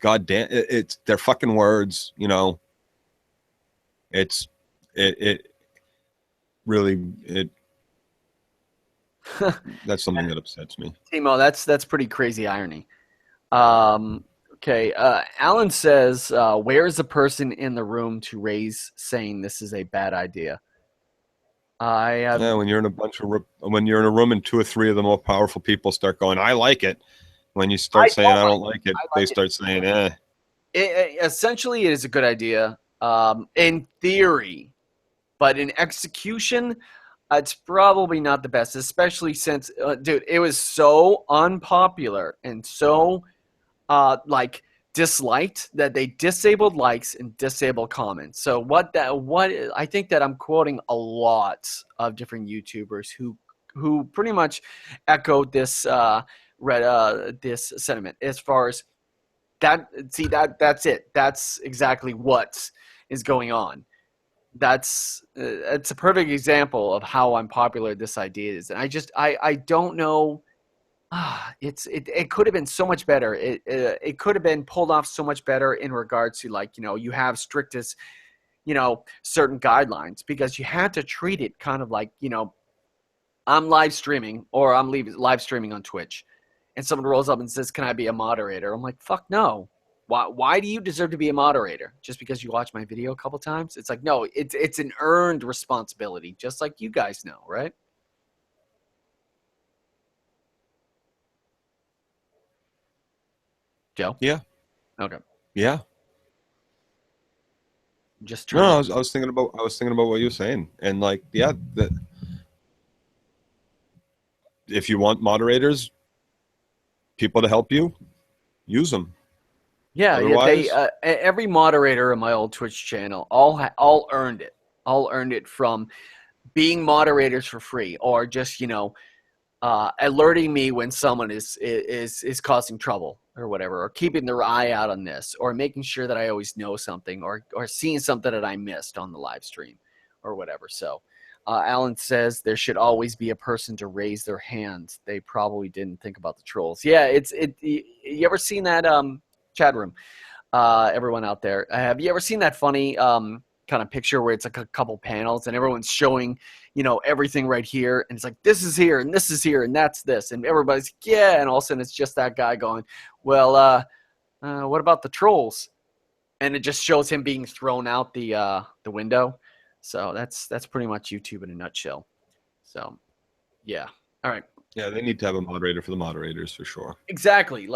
God damn, it's their fucking words, it really that's something that upsets me. Timo, that's pretty crazy irony. Okay, Alan says, where is the person in the room to raise saying this is a bad idea? When you're in a room and two or three of the more powerful people start going, I like it. When you start saying I don't like it, they start saying, eh. Essentially, it is a good idea in theory, but in execution, it's probably not the best, especially since, dude, it was so unpopular and so disliked that they disabled likes and disabled comments. So I think that I'm quoting a lot of different YouTubers who pretty much echoed this this sentiment as far as that. See, that's it. That's exactly what is going on. It's a perfect example of how unpopular this idea is. And I don't know. It could have been so much better. It could have been pulled off so much better in regards to you have strictest, certain guidelines, because you had to treat it kind of like, I'm live streaming or I'm live streaming on Twitch and someone rolls up and says, can I be a moderator? I'm like, fuck no. Why do you deserve to be a moderator? Just because you watch my video a couple times? It's like, no, it's an earned responsibility, just like you guys know, right? Joe? Yeah. Okay. Yeah. Just trying. No, I was thinking about what you were saying, and if you want moderators, people to help you, use them. Yeah, otherwise, every moderator in my old Twitch channel all earned it. All earned it from being moderators for free, or just alerting me when someone is causing trouble or whatever, or keeping their eye out on this, or making sure that I always know something, or seeing something that I missed on the live stream or whatever. So Alan says there should always be a person to raise their hand. They probably didn't think about the trolls. Yeah, you ever seen that chat room? Everyone out there, have you ever seen that funny kind of picture where it's like a couple panels and everyone's showing, everything right here, and it's like, this is here and this is here and that's this, and everybody's like, yeah, and all of a sudden it's just that guy going, well, what about the trolls? And it just shows him being thrown out the window. So that's pretty much YouTube in a nutshell. So yeah, all right. Yeah, they need to have a moderator for the moderators for sure. Exactly,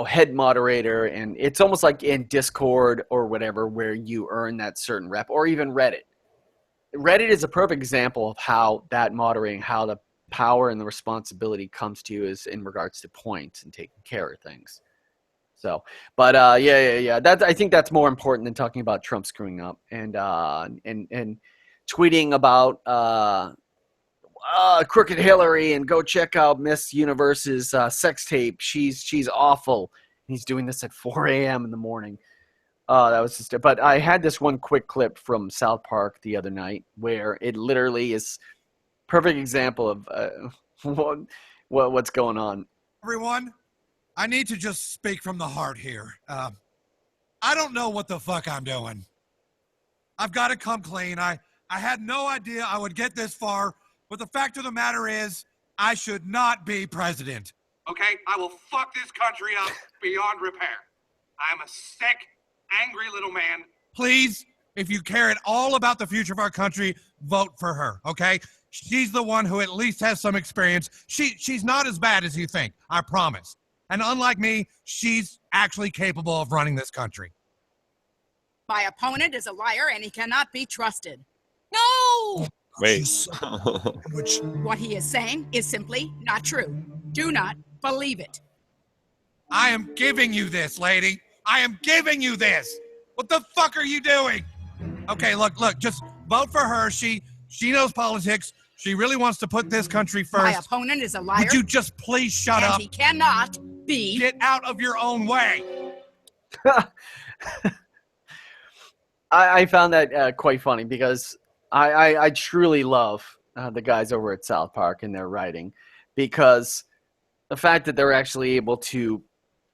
head moderator, and it's almost like in Discord or whatever where you earn that certain rep, or even Reddit. Reddit is a perfect example of how that moderating, how the power and the responsibility comes to you is in regards to points and taking care of things. So, but yeah. I think that's more important than talking about Trump screwing up and tweeting about Crooked Hillary and go check out Miss Universe's sex tape. She's awful. He's doing this at 4 a.m. in the morning. That was just. But I had this one quick clip from South Park the other night where it literally is perfect example of what's going on. Everyone, I need to just speak from the heart here. I don't know what the fuck I'm doing. I've got to come clean. I had no idea I would get this far. But the fact of the matter is, I should not be president. Okay? I will fuck this country up beyond repair. I'm a sick, angry little man. Please, if you care at all about the future of our country, vote for her, okay? She's the one who at least has some experience. She's not as bad as you think, I promise. And unlike me, she's actually capable of running this country. My opponent is a liar and he cannot be trusted. No! Wait. What he is saying is simply not true. Do not believe it. I am giving you this, lady. I am giving you this. What the fuck are you doing? Okay, look, just vote for her. She knows politics. She really wants to put this country first. My opponent is a liar. Would you just please shut up? And he cannot be. Get out of your own way. I found that quite funny because I truly love the guys over at South Park and their writing, because the fact that they're actually able to,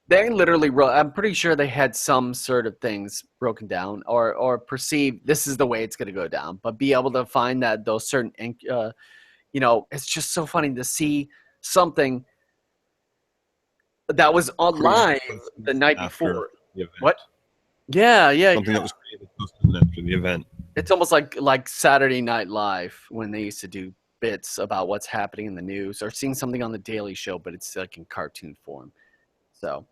they literally wrote, I'm pretty sure they had some sort of things broken down or perceived this is the way it's going to go down, but be able to find that those certain, it's just so funny to see something that was online the night before. What? Yeah. Something that was created after the event. It's almost like Saturday Night Live when they used to do bits about what's happening in the news, or seeing something on the Daily Show, but it's like in cartoon form. So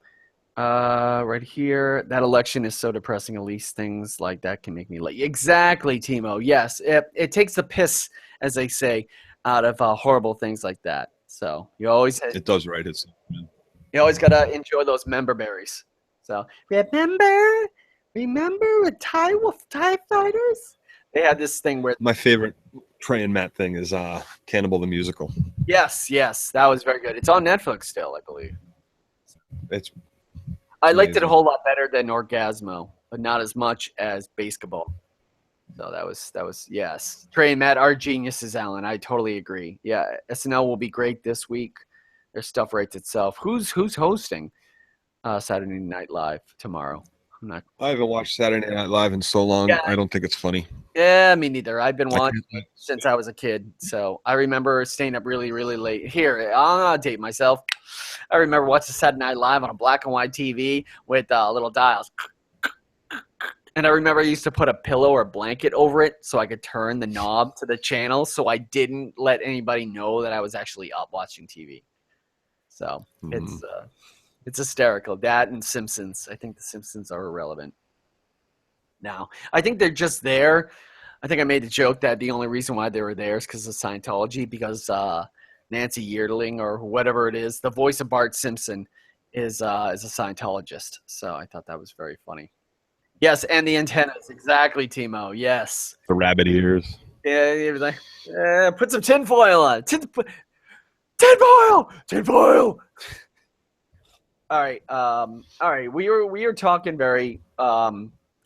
right here, that election is so depressing. At least things like that can make me like exactly, Timo. Yes, it takes the piss, as they say, out of horrible things like that. So you always it does, right? You always gotta enjoy those member berries. So remember with TIE fighters? They had this thing where my favorite Trey and Matt thing is Cannibal the Musical. Yes, that was very good. It's on Netflix still, I believe. I liked it a whole lot better than Orgasmo, but not as much as Basketball. So that was yes. Trey and Matt are geniuses, Alan. I totally agree. Yeah, SNL will be great this week. Their stuff writes itself. Who's hosting Saturday Night Live tomorrow? I haven't watched Saturday Night Live in so long. Yeah. I don't think it's funny. Yeah, me neither. I've been watching since I was a kid. So I remember staying up really, really late. Here, I'll date myself. I remember watching Saturday Night Live on a black and white TV with little dials. And I remember I used to put a pillow or a blanket over it so I could turn the knob to the channel so I didn't let anybody know that I was actually up watching TV. So it's hysterical. That and Simpsons. I think the Simpsons are irrelevant now. I think they're just there. I think I made the joke that the only reason why they were there is because of Scientology, because Nancy Yearling or whatever it is, the voice of Bart Simpson, is a Scientologist. So I thought that was very funny. Yes, and the antennas. Exactly, Timo. Yes. The rabbit ears. Yeah, he was like, put some tinfoil on. Tinfoil! All right. We were talking very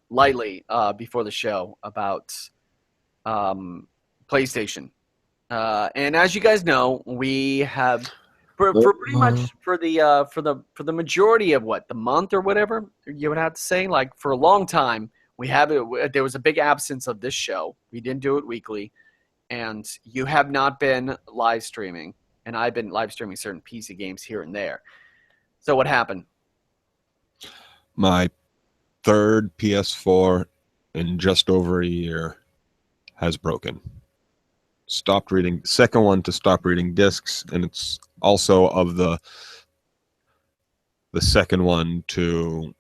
lightly before the show about PlayStation, and as you guys know, we have for pretty much for the majority of the month or whatever you would have to say, like for a long time we have it. There was a big absence of this show. We didn't do it weekly, and you have not been live streaming, and I've been live streaming certain PC games here and there. So what happened? My third PS4 in just over a year has broken. Second one to stop reading discs, and it's also of the second one to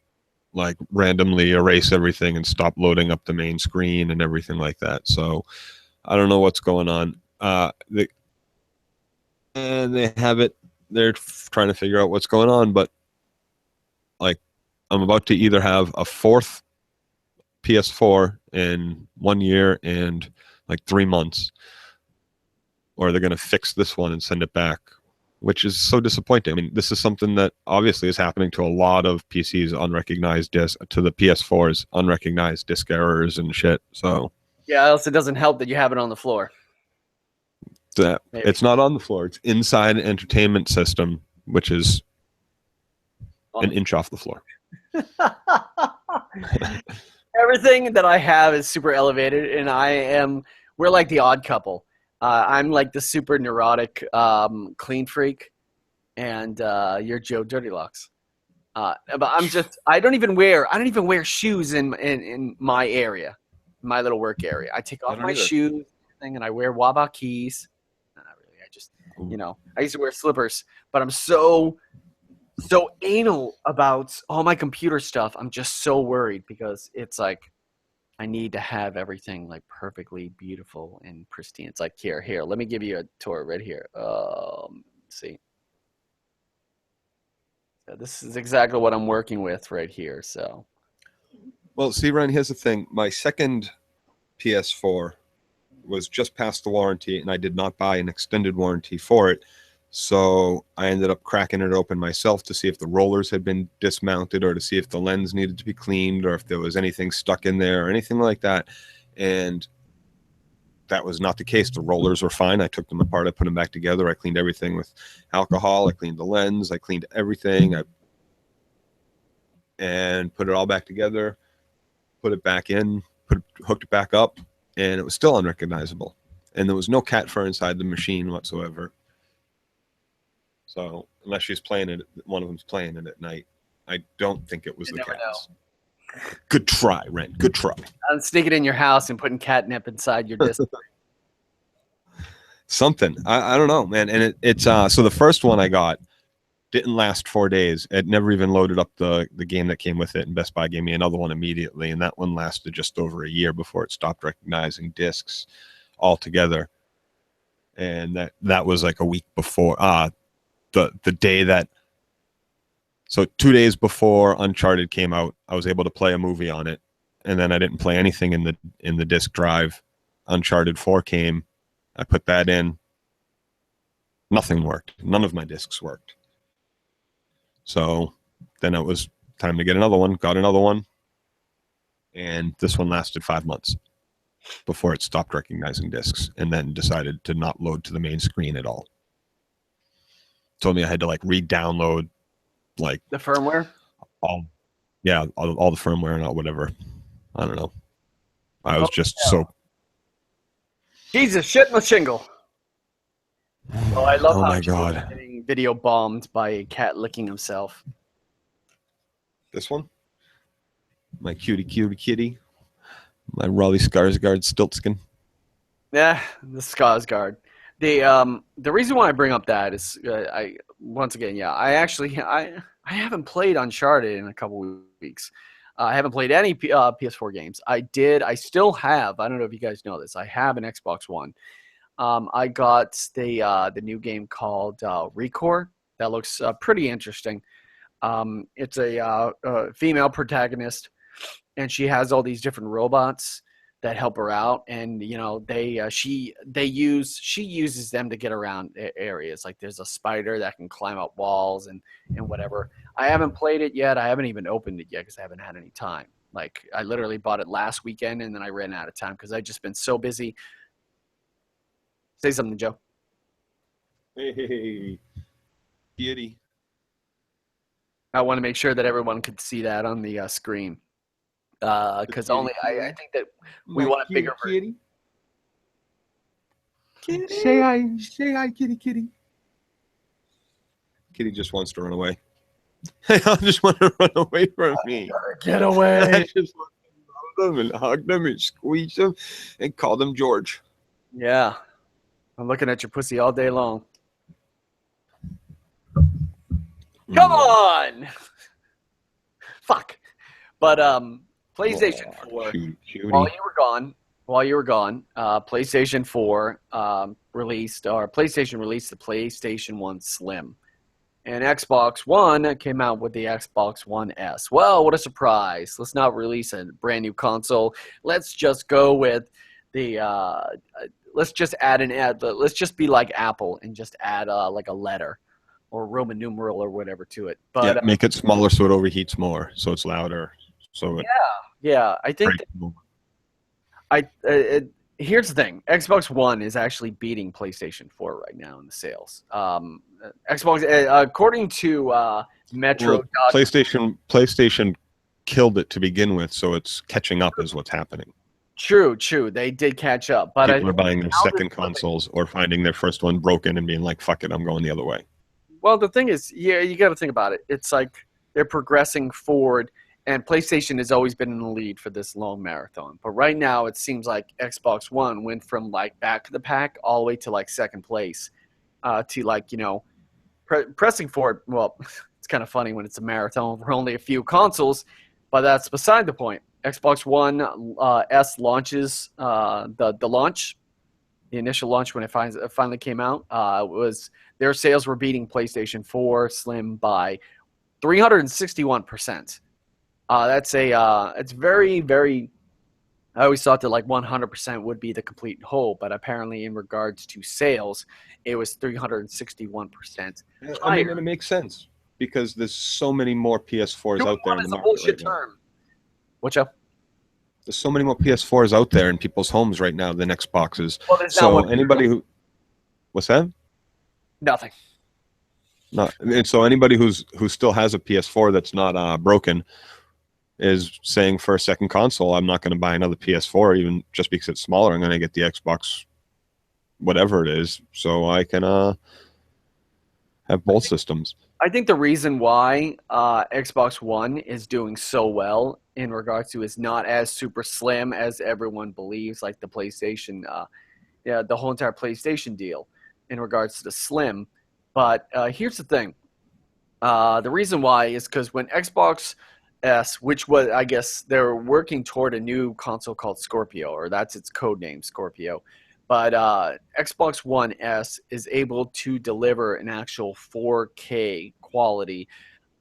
like randomly erase everything and stop loading up the main screen and everything like that. So I don't know what's going on. And they have it. They're trying to figure out what's going on, but like I'm about to either have a fourth PS4 in 1 year and like 3 months, or they're going to fix this one and send it back, which is so disappointing. I mean, this is something that obviously is happening to a lot of PCs, unrecognized disc, to the PS4's unrecognized disk errors and shit. So yeah, else it doesn't help that you have it on the floor. It's not on the floor. It's inside an entertainment system, which is an inch off the floor. Everything that I have is super elevated, and we're like the odd couple. I'm like the super neurotic clean freak, and you're Joe DirtyLockz. But I don't even wear shoes in my area, my little work area. I take off my shoes and I wear Waba keys. Not really. I used to wear slippers, but I'm so anal about all my computer stuff. I'm just so worried because it's like I need to have everything like perfectly beautiful and pristine. It's like here. Let me give you a tour right here. See, so this is exactly what I'm working with right here. So, well, see, Ryan, here's the thing. My second PS4 was just past the warranty, and I did not buy an extended warranty for it. So I ended up cracking it open myself to see if the rollers had been dismounted, or to see if the lens needed to be cleaned, or if there was anything stuck in there or anything like that. And that was not the case. The rollers were fine. I took them apart. I put them back together. I cleaned everything with alcohol. I cleaned the lens. I cleaned everything. And put it all back together, put it back in, hooked it back up, and it was still unrecognizable. And there was no cat fur inside the machine whatsoever. So unless she's playing it, one of them's playing it at night, I don't think it was the cat's. Good try, Ren. Good try. I'm sneaking in your house and putting catnip inside your disc. Something. I don't know, man. And it's so the first one I got didn't last 4 days. It never even loaded up the game that came with it, and Best Buy gave me another one immediately, and that one lasted just over a year before it stopped recognizing discs altogether. And that was like a week before the day that, so 2 days before Uncharted came out, I was able to play a movie on it, and then I didn't play anything in the disc drive. Uncharted 4 came, I put that in, nothing worked. None of my discs worked. So then it was time to get another one, got another one, and this one lasted 5 months before it stopped recognizing discs, and then decided to not load to the main screen at all. Told me I had to like re-download like the firmware, all the firmware and all whatever. I don't know. I was so. Jesus, shit in the shingle. Oh, I love oh how my God. Getting video bombed by a cat licking himself. This one, my cutie kitty, my Raleigh Skarsgård Stiltskin. Yeah, the Skarsgård. The reason why I bring up that is I haven't played Uncharted in a couple of weeks. I haven't played any PS4 games. I still have. I don't know if you guys know this. I have an Xbox One. I got the new game called Recore. That looks pretty interesting. It's a female protagonist, and she has all these different robots that help her out, and she uses them to get around areas. Like there's a spider that can climb up walls and whatever. I haven't played it yet. I haven't even opened it yet because I haven't had any time. Like I literally bought it last weekend, and then I ran out of time because I've just been so busy. Say something, Joe. Hey, kitty. I want to make sure that everyone could see that on the screen. Because I think that we want a bigger kitty. Kitty. Say hi, kitty. Kitty just wants to run away. I just want to run away from me. Get away. I just want to love them and hug them and squeeze them and call them George. Yeah. I'm looking at your pussy all day long. Come on! Fuck. But PlayStation 4. While you were gone, PlayStation 4 PlayStation released the PlayStation 1 Slim. And Xbox One came out with the Xbox One S. Well, what a surprise. Let's not release a brand new console. Let's just go with the let's just let's just be like Apple and just add like a letter or Roman numeral or whatever to it. But yeah, make it smaller so it overheats more, so it's louder. So I think here's the thing. Xbox One is actually beating PlayStation 4 right now in the sales. Xbox, according to Metro. Well, PlayStation killed it to begin with, so it's catching up is what's happening. True. They did catch up, but people are buying their second consoles or finding their first one broken and being like, "Fuck it, I'm going the other way." Well, the thing is, you got to think about it. It's like they're progressing forward, and PlayStation has always been in the lead for this long marathon. But right now, it seems like Xbox One went from like back of the pack all the way to like second place, to like pressing forward. Well, it's kind of funny when it's a marathon for only a few consoles, but that's beside the point. Xbox One S launches, the launch, the initial launch when it finally came out, was their sales were beating PlayStation 4 Slim by 361%. It's very, very. I always thought that like 100% would be the complete whole, but apparently in regards to sales, it was 361%. I mean, and it makes sense because there's so many more PS4s out there in the market right now. What's up? There's so many more PS4s out there in people's homes right now than Xboxes. Well, so anybody who, what's that? Nothing. No, and so anybody who still has a PS4 that's not broken is saying for a second console, I'm not going to buy another PS4 even just because it's smaller. I'm going to get the Xbox, whatever it is, so I can have both systems. I think the reason why Xbox One is doing so well in regards to is not as super slim as everyone believes, like the PlayStation, the whole entire PlayStation deal in regards to the slim. But here's the thing. The reason why is because when Xbox S, which was, I guess, they're working toward a new console called Scorpio, or that's its code name, Scorpio. But Xbox One S is able to deliver an actual 4K quality,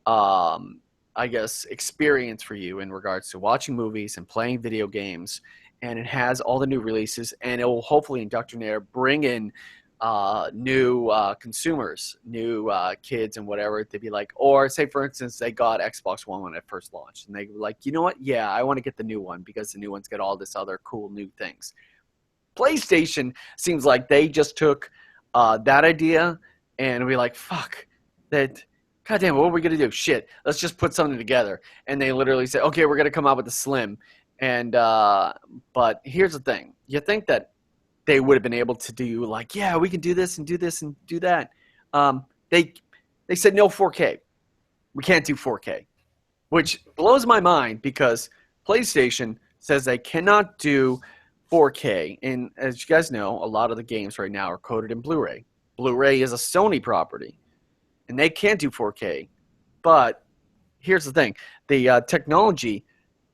I guess, experience for you in regards to watching movies and playing video games. And it has all the new releases, and it will hopefully bring in new consumers, new kids and whatever to be like, or say for instance they got Xbox One when it first launched and they were like, you know what, yeah, I want to get the new one because the new one's got all this other cool new things. PlayStation seems like they just took that idea and be like, fuck that, goddamn, what are we gonna do? Shit, let's just put something together. And they literally said, okay, we're gonna come out with the Slim. And but here's the thing, you think that they would have been able to do like, yeah, we can do this and do this and do that. They said no 4K. We can't do 4K, which blows my mind because PlayStation says they cannot do 4K. And as you guys know, a lot of the games right now are coded in Blu-ray. Blu-ray is a Sony property, and they can't do 4K. But here's the thing. The technology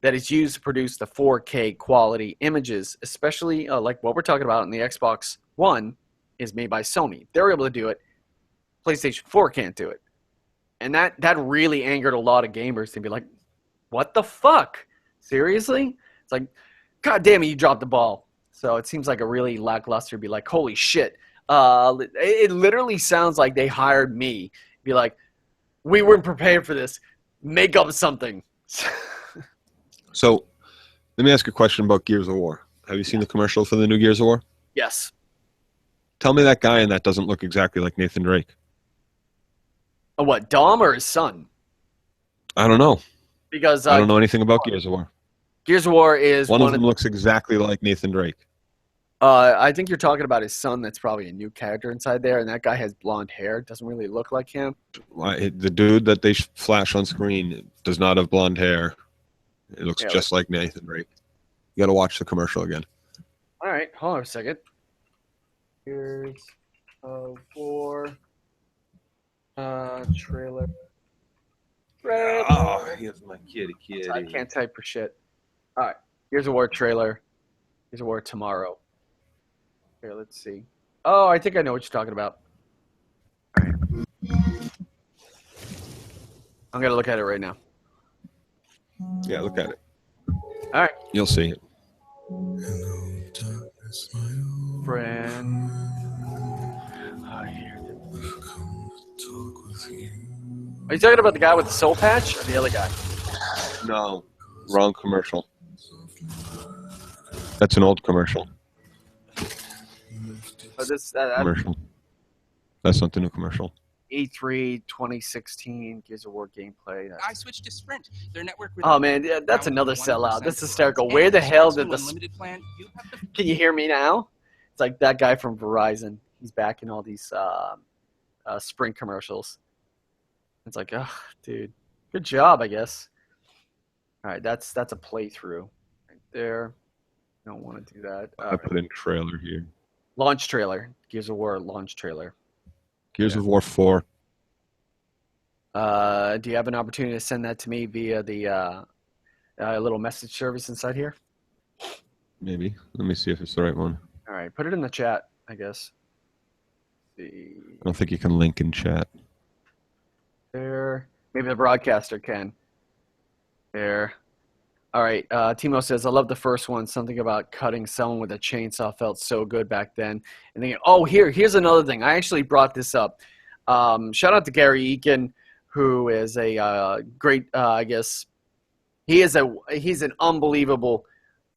that is used to produce the 4K quality images, especially like what we're talking about in the Xbox One, is made by Sony. They're able to do it. PlayStation 4 can't do it. And that really angered a lot of gamers to be like, what the fuck? Seriously? It's like, God damn it, you dropped the ball. So it seems like a really lackluster, be like, holy shit. It literally sounds like they hired me. Be like, we weren't prepared for this. Make up something. So, let me ask a question about Gears of War. Have you seen the commercial for the new Gears of War? Yes. Tell me that guy in that doesn't look exactly like Nathan Drake. What, Dom or his son? I don't know. Because I don't know anything about Gears of War. Gears of War is one of them looks exactly like Nathan Drake. I think you're talking about his son. That's probably a new character inside there, and that guy has blonde hair. Doesn't really look like him. The dude that they flash on screen does not have blonde hair. It looks just like Nathan Drake. You got to watch the commercial again. All right, hold on a second. Gears of War trailer. Oh, here's my kitty. I can't type for shit. All right, Gears of War trailer. Gears of War tomorrow. Here, let's see. Oh, I think I know what you're talking about. All right. I'm going to look at it right now. Yeah, look at it. All right. You'll see it. Hello, darkness, my old friend. Are you talking about the guy with the soul patch or the other guy? No, wrong commercial. That's an old commercial. Commercial. That's not the new commercial. E3 2016 Gears of War gameplay. I switched to Sprint. Their network. Oh man, yeah, that's another sellout. That's hysterical. Where the hell did this? Can you hear me now? It's like that guy from Verizon. He's back in all these Sprint commercials. It's like, oh, dude, good job, I guess. All right, that's a playthrough right there. Don't want to do that. I put in trailer here. Launch trailer. Gears of War launch trailer. Gears of War 4. Do you have an opportunity to send that to me via the a little message service inside here? Maybe. Let me see if it's the right one. All right, put it in the chat, I guess. See. I don't think you can link in chat. There. Maybe the broadcaster can. There. All right. Timo says, I love the first one. Something about cutting someone with a chainsaw felt so good back then. And then, oh, here's another thing. I actually brought this up. Shout out to Gary Eakin, who is a great, I guess, he's an unbelievable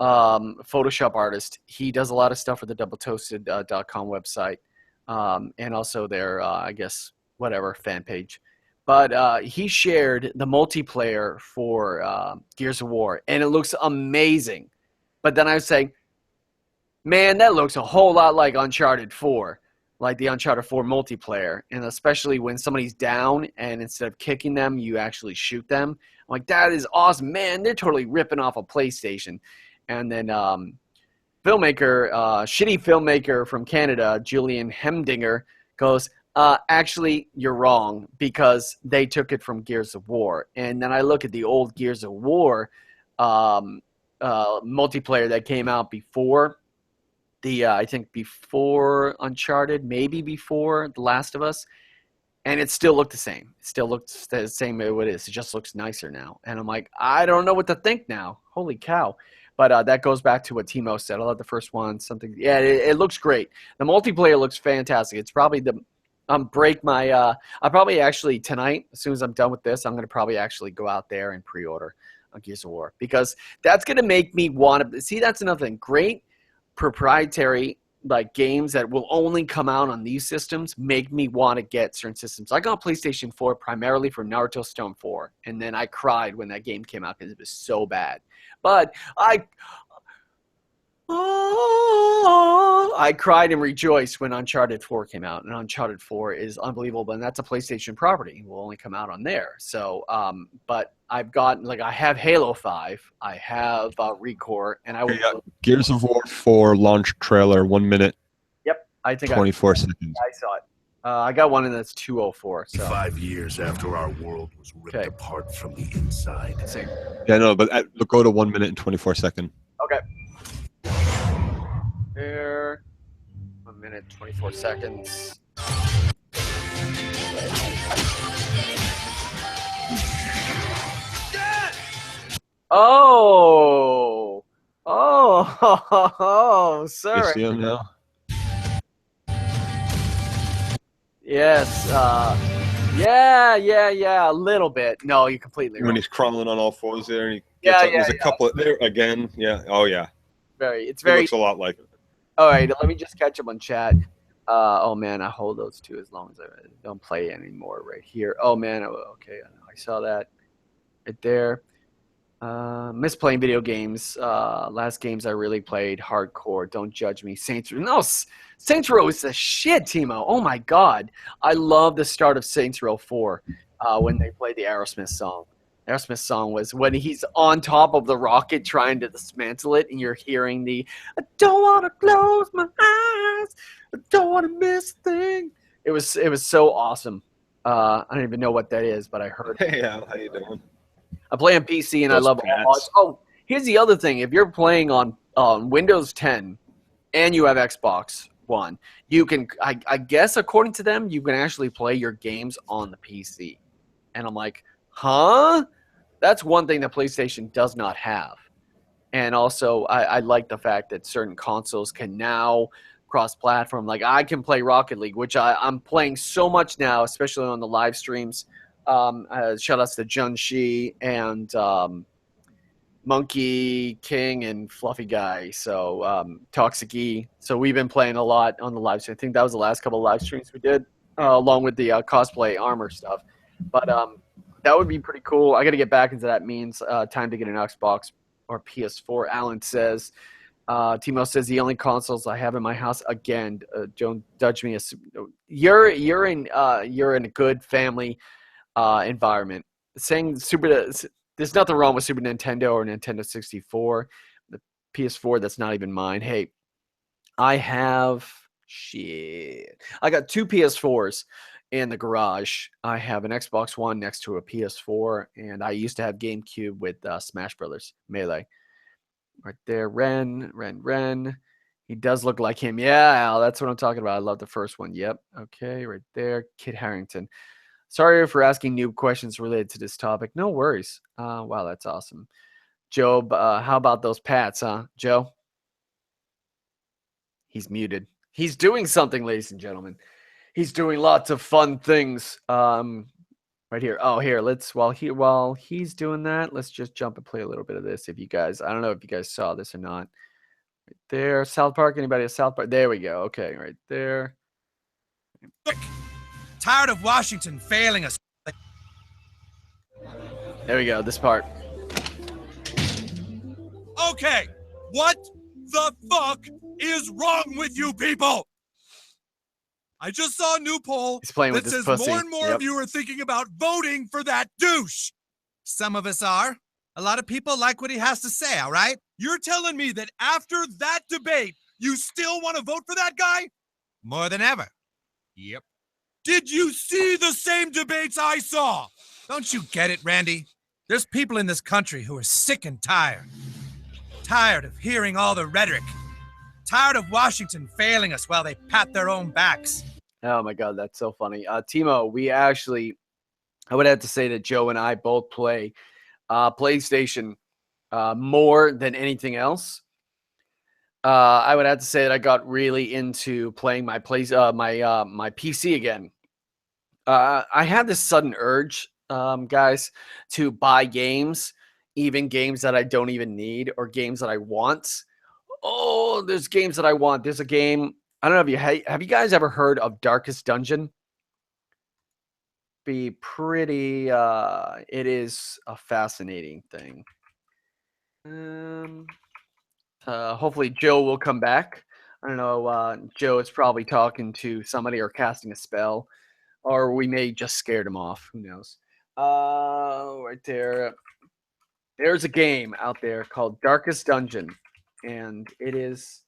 Photoshop artist. He does a lot of stuff for the doubletoasted.com website, and also their, I guess, whatever, fan page. But he shared the multiplayer for Gears of War, and it looks amazing. But then I was saying, man, that looks a whole lot like Uncharted 4, like the Uncharted 4 multiplayer. And especially when somebody's down, and instead of kicking them, you actually shoot them. I'm like, that is awesome. Man, they're totally ripping off a PlayStation. And then shitty filmmaker from Canada, Julian Hemdinger, goes, actually, you're wrong, because they took it from Gears of War. And then I look at the old Gears of War multiplayer that came out before I think before Uncharted, maybe before The Last of Us, and it still looked the same. It still looks the same as it is. It just looks nicer now. And I'm like, I don't know what to think now. Holy cow. But that goes back to what Timo said. I love the first one. It looks great. The multiplayer looks fantastic. It's probably the I'll probably actually tonight, as soon as I'm done with this, I'm going to probably actually go out there and pre-order Gears of War, because that's going to make me want to see. That's another thing. Great proprietary like games that will only come out on these systems make me want to get certain systems. I got PlayStation 4 primarily for Naruto Stone 4, and then I cried when that game came out because it was so bad. But I cried and rejoiced when Uncharted 4 came out, and Uncharted 4 is unbelievable, and that's a PlayStation property. It will only come out on there. So, but I've got, like, I have Halo 5, I have Recore, and I will. Gears of War 4 launch trailer, 1 minute. Yep, I think 24 seconds. I saw it. I got one, and that's 2:04. So 5 years after our world was ripped apart from the inside. Same. Yeah, no, but go to 1 minute and 24 seconds. Okay. There. 1 minute, 24 seconds. Oh, sorry. You see him now? Yes. Yeah. A little bit. No, you're completely wrong. When he's crawling on all fours there, and he gets up. There's a couple there again. Yeah. Oh yeah. It looks a lot like it. All right, let me just catch up on chat. Oh man, I hold those two as long as I don't play anymore right here. Oh man, okay, I saw that right there. Miss playing video games. Last games I really played hardcore. Don't judge me. Saints Row is the shit, Timo. Oh my god, I love the start of Saints Row 4 when they played the Aerosmith song. Aerosmith's song was when he's on top of the rocket trying to dismantle it, and you're hearing the "I don't want to close my eyes, I don't want to miss a thing." It was so awesome. I don't even know what that is, but I heard. Hey Al, how you doing? I play on PC and I love it. Oh, here's the other thing: if you're playing on Windows 10 and you have Xbox One, you can. I guess according to them, you can actually play your games on the PC. And I'm like, huh? That's one thing that PlayStation does not have. And also, I like the fact that certain consoles can now cross-platform. Like, I can play Rocket League, which I'm playing so much now, especially on the live streams. Shout-outs to Jun Shi and Monkey King and Fluffy Guy. So, Toxic E. So, we've been playing a lot on the live stream. I think that was the last couple of live streams we did, along with the cosplay armor stuff. But that would be pretty cool. I got to get back into that. Means time to get an Xbox or PS4. Alan says. Timo says the only consoles I have in my house. Again, don't judge me. You're in a good family environment. Saying there's nothing wrong with Super Nintendo or Nintendo 64. The PS4, that's not even mine. Hey, I got 2 PS4s. in the garage. I have an Xbox One next to a PS4, and I used to have GameCube with Smash Brothers Melee. Right there, Ren. He does look like him. Yeah, Al, that's what I'm talking about. I love the first one. Yep. Okay, right there. Kit Harington. Sorry for asking noob questions related to this topic. No worries. Wow, that's awesome. Job, how about those Pats, huh? Joe? He's muted. He's doing something, ladies and gentlemen. He's doing lots of fun things. Right here. Oh, here. Let's while he's doing that, let's just jump and play a little bit of this. If you guys, I don't know if you guys saw this or not. Right there, South Park. Anybody at South Park? There we go. Okay, right there. Tired of Washington failing us. There we go. This part. Okay, what the fuck is wrong with you people? I just saw a new poll that says more and more of you are thinking about voting for that douche. Some of us are. A lot of people like what he has to say, all right? You're telling me that after that debate, you still want to vote for that guy? More than ever. Yep. Did you see the same debates I saw? Don't you get it, Randy? There's people in this country who are sick and tired. Tired of hearing all the rhetoric. Tired of Washington failing us while they pat their own backs. Oh my God, that's so funny. Timo, I would have to say that Joe and I both play PlayStation more than anything else. I would have to say that I got really into playing my PC again. I had this sudden urge, guys, to buy games, even games that I don't even need or games that I want. Oh, there's games that I want. There's a game. I don't know if have you guys ever heard of Darkest Dungeon? Be pretty. It is a fascinating thing. Hopefully Joe will come back. I don't know. Joe is probably talking to somebody or casting a spell, or we may just scared him off. Who knows? Right there. There's a game out there called Darkest Dungeon, and it is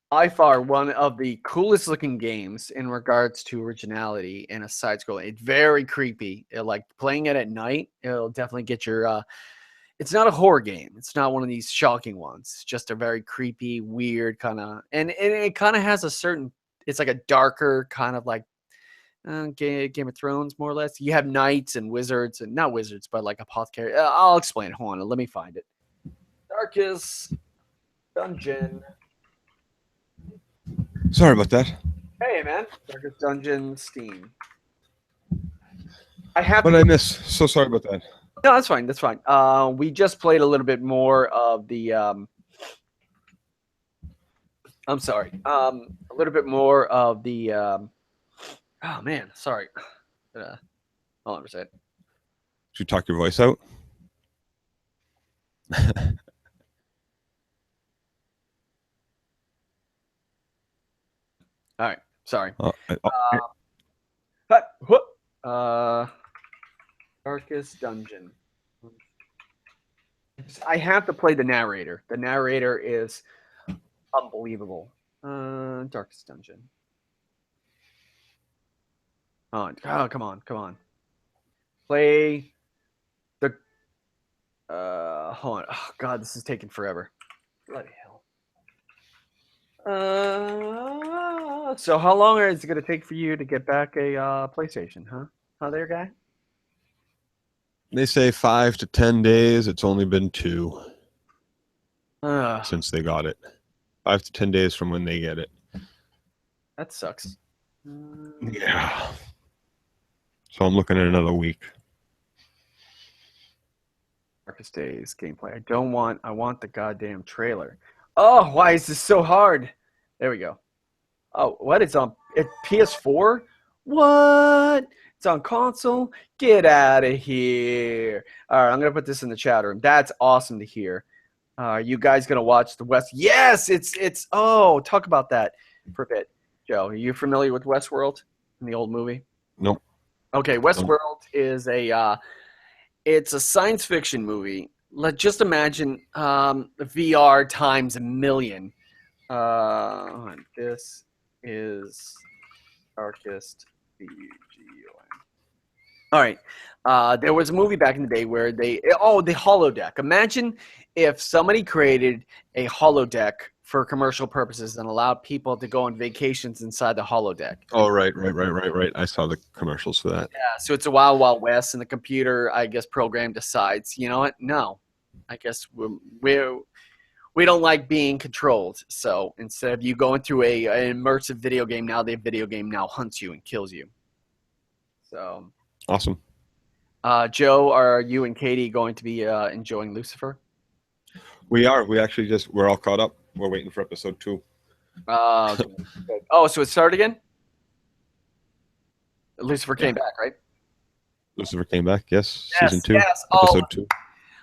by far one of the coolest looking games in regards to originality and a side scroll. It's very creepy. Like playing it at night, it'll definitely get your. It's not a horror game. It's not one of these shocking ones. It's just a very creepy, weird kind of, and it kind of has a certain. It's like a darker kind of like Game of Thrones, more or less. You have knights and wizards, and not wizards, but like apothecary. I'll explain. Hold on, let me find it. Darkest Dungeon. Sorry about that. Hey, man. Darkest Dungeon, Steam. I missed. So sorry about that. No, that's fine. That's fine. We just played a little bit more of the. I'm sorry. A little bit more of the. Oh man, sorry. Hold on for a second. Did you talk your voice out? All right. Sorry. Darkest Dungeon. I have to play the narrator. The narrator is unbelievable. Darkest Dungeon. Oh, come on. Play the. Hold on. Oh, God, this is taking forever. Bloody hell. So how long is it going to take for you to get back a PlayStation, huh? Huh, there, guy? They say 5 to 10 days. It's only been 2 since they got it. 5 to 10 days from when they get it. That sucks. Yeah. So I'm looking at another week. Darkest Days gameplay. I want the goddamn trailer. Oh, why is this so hard? There we go. Oh, what? It's on PS4? What? It's on console? Get out of here. All right, I'm going to put this in the chat room. That's awesome to hear. Are you guys going to watch the West? Yes, it's. Oh, talk about that for a bit. Joe, are you familiar with Westworld in the old movie? Nope. Okay, Westworld is it's a science fiction movie. Just imagine VR times a million. This is Darkest All right. There was a movie back in the day where the holodeck. Imagine if somebody created a holodeck for commercial purposes and allowed people to go on vacations inside the holodeck. Oh, right. I saw the commercials for that. Yeah, so it's a wild, wild west, and the computer, I guess, program decides, you know what? No, I guess we don't like being controlled. So instead of you going through an immersive video game, now the video game now hunts you and kills you. So awesome. Joe, are you and Katie going to be enjoying Lucifer? We are. We're all caught up. We're waiting for episode 2. Okay. Oh, so it started again? Lucifer came back, right? Lucifer came back, yes. Yes, Season 2, yes. episode 2.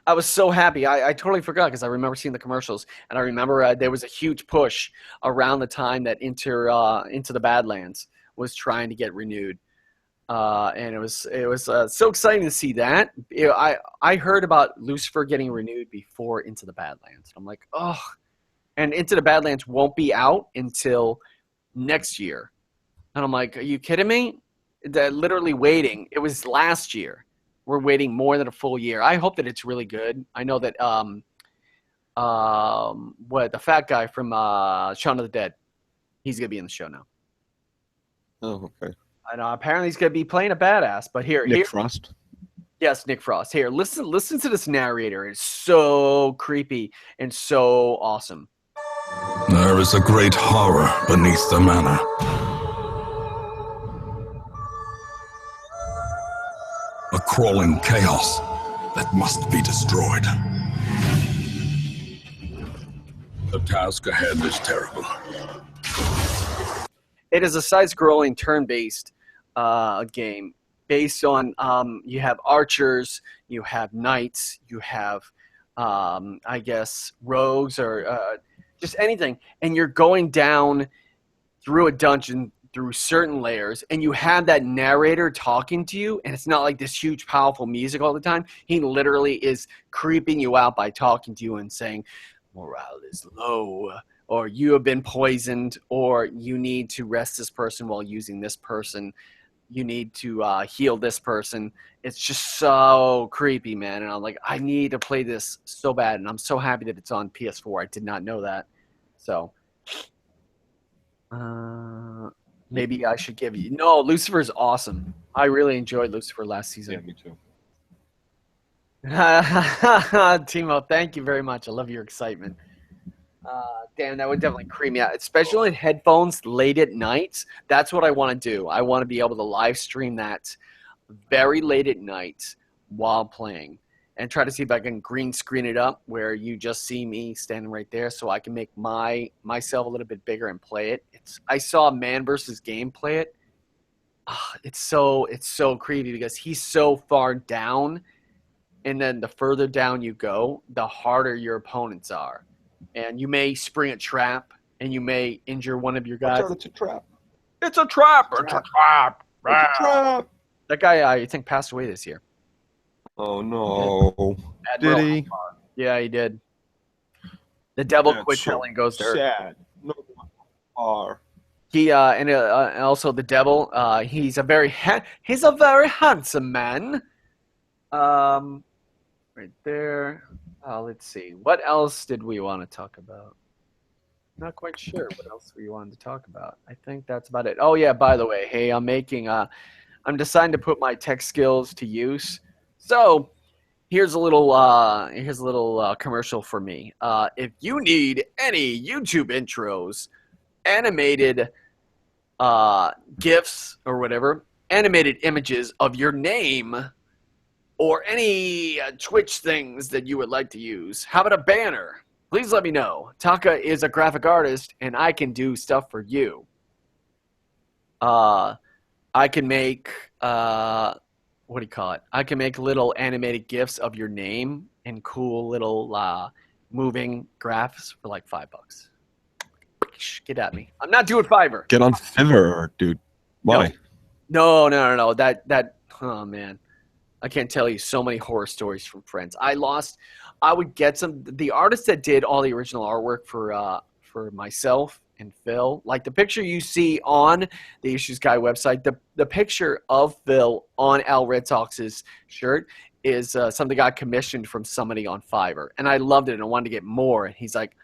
I was so happy. I totally forgot because I remember seeing the commercials, and I remember there was a huge push around the time that Into the Badlands was trying to get renewed. And it was so exciting to see that. I heard about Lucifer getting renewed before Into the Badlands. I'm like, oh, and Into the Badlands won't be out until next year. And I'm like, are you kidding me? They're literally waiting. It was last year. We're waiting more than a full year. I hope that it's really good. I know that the fat guy from Shaun of the Dead, he's gonna be in the show now. Oh, okay. I know. Apparently, he's gonna be playing a badass. But Nick Frost. Yes, Nick Frost. Here, listen to this narrator. It's so creepy and so awesome. There is a great horror beneath the manor. A crawling chaos that must be destroyed. The task ahead is terrible. It is a side-scrolling, turn-based game based on you have archers, you have knights, you have I guess rogues or just anything, and you're going down through a dungeon through certain layers, and you have that narrator talking to you, and it's not like this huge powerful music all the time. He literally is creeping you out by talking to you and saying morale is low, or you have been poisoned, or you need to rest this person while using this person, you need to heal this person. It's just so creepy, man. And I'm like, I need to play this so bad, and I'm so happy that it's on PS4. I did not know that. So maybe I should give you... No, Lucifer is awesome. I really enjoyed Lucifer last season. Yeah, me too. Timo, thank you very much. I love your excitement. Damn, that would definitely creep me out, especially in headphones late at night. That's what I want to do. I want to be able to live stream that very late at night while playing, and try to see if I can green screen it up where you just see me standing right there, so I can make myself a little bit bigger and play it. I saw Man vs. Game play it. It's so creepy because he's so far down, and then the further down you go, the harder your opponents are. And you may spring a trap, and you may injure one of your guys. It's a trap. It's a trap. It's a trap. It's a trap. That guy, I think, passed away this year. Oh, no. Admiral Did he? Akbar. Yeah, he did. The devil quit telling goes to her. Sad. No. He and also the devil. He's a very handsome man. Right there. Let's see. What else did we want to talk about? Not quite sure what else we wanted to talk about. I think that's about it. Oh yeah, by the way, hey, I'm deciding to put my tech skills to use. So here's a little commercial for me. If you need any YouTube intros, animated GIFs or whatever, animated images of your name, or any Twitch things that you would like to use, how about a banner? Please let me know. Taka is a graphic artist, and I can do stuff for you. I can make, what do you call it? I can make little animated GIFs of your name and cool little moving graphs for like $5. Get at me. I'm not doing Fiverr. Get on Fiverr, dude. Why? No. That, oh, man. I can't tell you so many horror stories from friends. I would get the artist that did all the original artwork for myself and Phil. Like the picture you see on the Issues Guy website, the picture of Phil on Al Red Sox's shirt is something I commissioned from somebody on Fiverr. And I loved it and I wanted to get more. And he's like,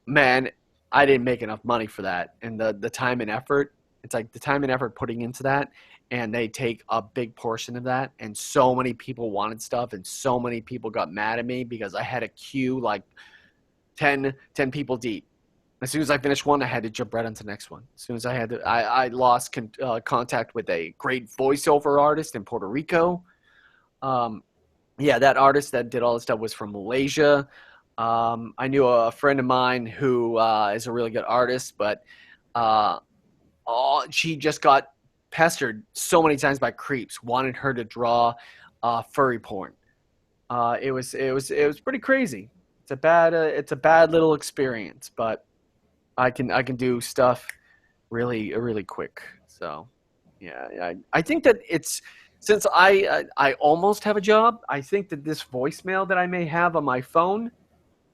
man, I didn't make enough money for that. And the time and effort, it's like the time and effort putting into that, and they take a big portion of that. And so many people wanted stuff, and so many people got mad at me because I had a queue like 10 people deep. As soon as I finished one, I had to jump right onto the next one. As soon as I had to, I lost contact with a great voiceover artist in Puerto Rico. Yeah, that artist that did all this stuff was from Malaysia. I knew a friend of mine who is a really good artist, but she just got pestered so many times by creeps, wanted her to draw furry porn. It was pretty crazy. It's a bad little experience, but I can do stuff really quick. So yeah, I think that it's, since I almost have a job, I think that this voicemail that I may have on my phone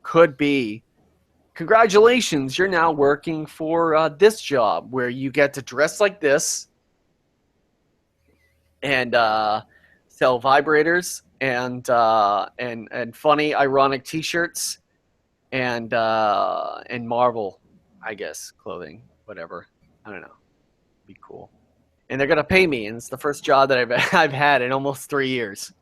could be, congratulations, you're now working for this job where you get to dress like this and sell vibrators and funny ironic t-shirts and Marvel, I guess, clothing, whatever. I don't know. Be cool. And they're gonna pay me, and it's the first job that I've had in almost 3 years.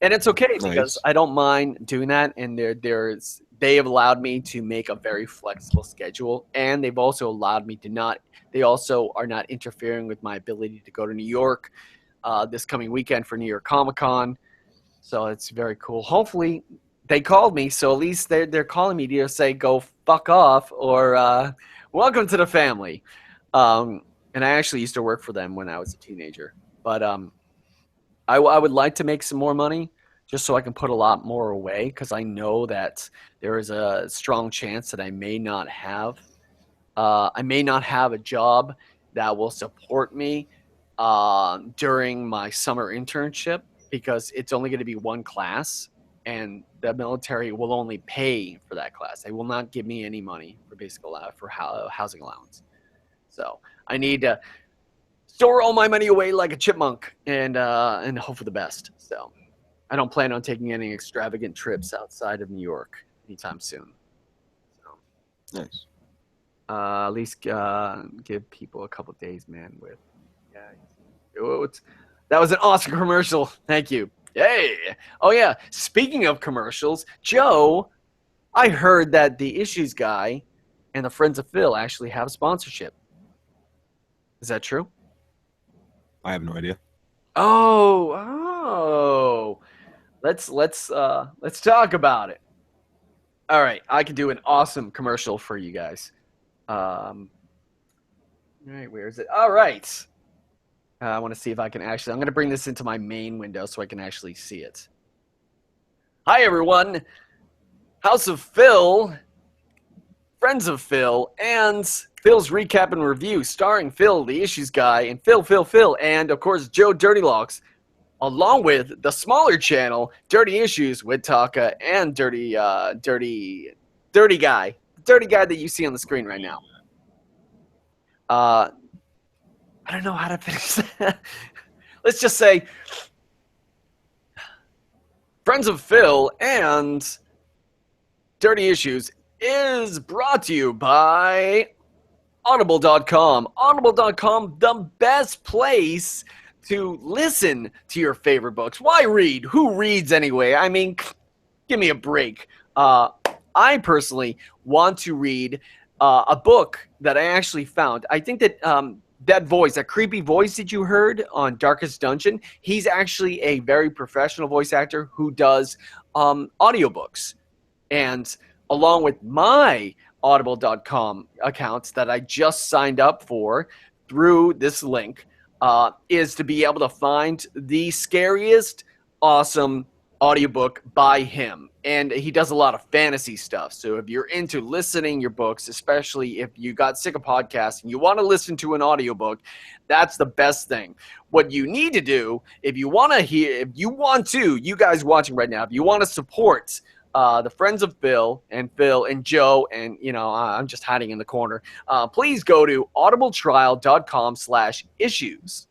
And it's okay because I don't mind doing that, and they have allowed me to make a very flexible schedule, and they've also allowed me to they also are not interfering with my ability to go to New York this coming weekend for New York Comic-Con. So it's very cool. Hopefully they called me, so at least they're calling me to say go fuck off or welcome to the family. And I actually used to work for them when I was a teenager. But I would like to make some more money just so I can put a lot more away, because I know that there is a strong chance that I may not have a job that will support me during my summer internship, because it's only going to be one class, and the military will only pay for that class. They will not give me any money for housing allowance. So I need to store all my money away like a chipmunk and hope for the best. So I don't plan on taking any extravagant trips outside of New York anytime soon. So nice. At least give people a couple days, man. That was an awesome commercial. Thank you. Yay! Oh yeah. Speaking of commercials, Joe, I heard that the Issues Guy and the Friends of Phil actually have a sponsorship. Is that true? I have no idea. Oh. Let's talk about it. All right, I can do an awesome commercial for you guys. All right, where is it? All right. I want to see if I can actually. I'm going to bring this into my main window so I can actually see it. Hi everyone, House of Phil, Friends of Phil, and Phil's Recap and Review, starring Phil, the Issues Guy, and Phil, and of course Joe DirtyLockz, along with the smaller channel Dirty Issues with Taka and Dirty Guy, the Dirty Guy that you see on the screen right now. I don't know how to finish that. Let's just say Friends of Phil and Dirty Issues is brought to you by Audible.com. Audible.com, the best place to listen to your favorite books. Why read? Who reads anyway? I mean, give me a break. I personally want to read a book that I actually found. I think that that voice, that creepy voice that you heard on Darkest Dungeon, he's actually a very professional voice actor who does audiobooks. And along with my Audible.com accounts that I just signed up for through this link, is to be able to find the scariest, awesome audiobook by him. And he does a lot of fantasy stuff. So if you're into listening your books, especially if you got sick of podcasts and you want to listen to an audiobook, that's the best thing. What you need to do, if you want to, you guys watching right now, if you want to support the friends of Phil and Joe, and I'm just hiding in the corner. Please go to audibletrial.com/issues,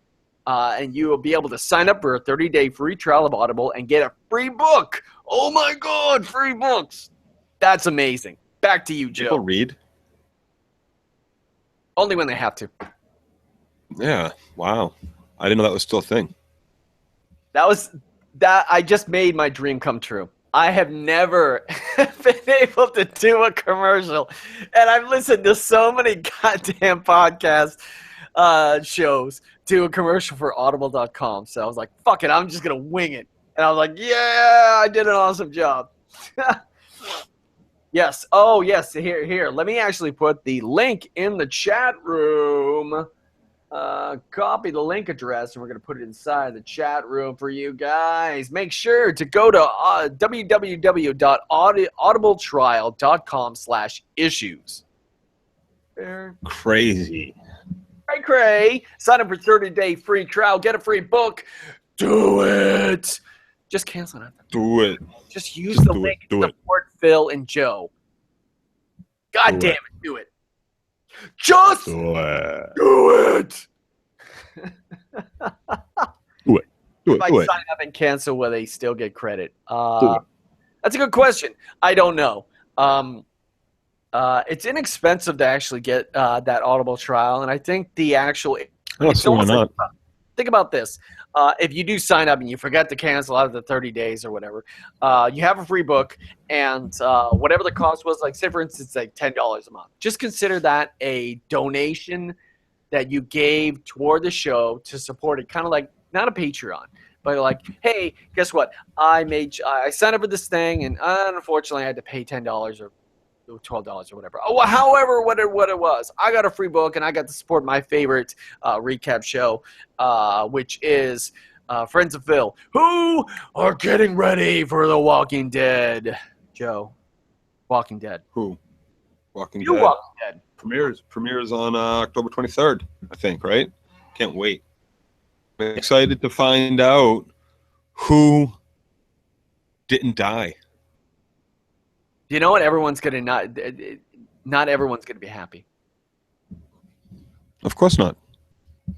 and you will be able to sign up for a 30-day free trial of Audible and get a free book. Oh my God, free books! That's amazing. Back to you, Joe. People read? Only when they have to. Yeah. Wow. I didn't know that was still a thing. I just made my dream come true. I have never been able to do a commercial, and I've listened to so many goddamn podcast shows do a commercial for Audible.com. So I was like, fuck it, I'm just going to wing it. And I was like, yeah, I did an awesome job. Yes. Oh, yes. Here. Let me actually put the link in the chat room. Copy the link address, and we're going to put it inside the chat room for you guys. Make sure to go to www.audibletrial.com/issues. Crazy. Cray. Sign up for 30-day free trial. Get a free book. Do it. Just cancel it. Do it. Just use the link to support Phil and Joe. God damn it. Do it. Just do it. Do it. If I sign up and cancel, will they still get credit? That's a good question. I don't know. It's inexpensive to actually get that Audible trial, and I think the actual. So why not? Think about this. If you do sign up and you forget to cancel out of the 30 days or whatever, you have a free book, and whatever the cost was, like say for instance, like $10 a month. Just consider that a donation that you gave toward the show to support it, kind of like not a Patreon, but like, hey, guess what? I signed up for this thing, and unfortunately, I had to pay $10 or $12 or whatever. Oh, however, what it was, I got a free book, and I got to support my favorite recap show, which is Friends of Phil, who are getting ready for The Walking Dead. Joe, Walking Dead. Who? Walking Dead. Walking Dead. Premieres on October 23rd, I think, right? Can't wait. I'm excited to find out who didn't die. You know what? Everyone's gonna not everyone's gonna be happy. Of course not.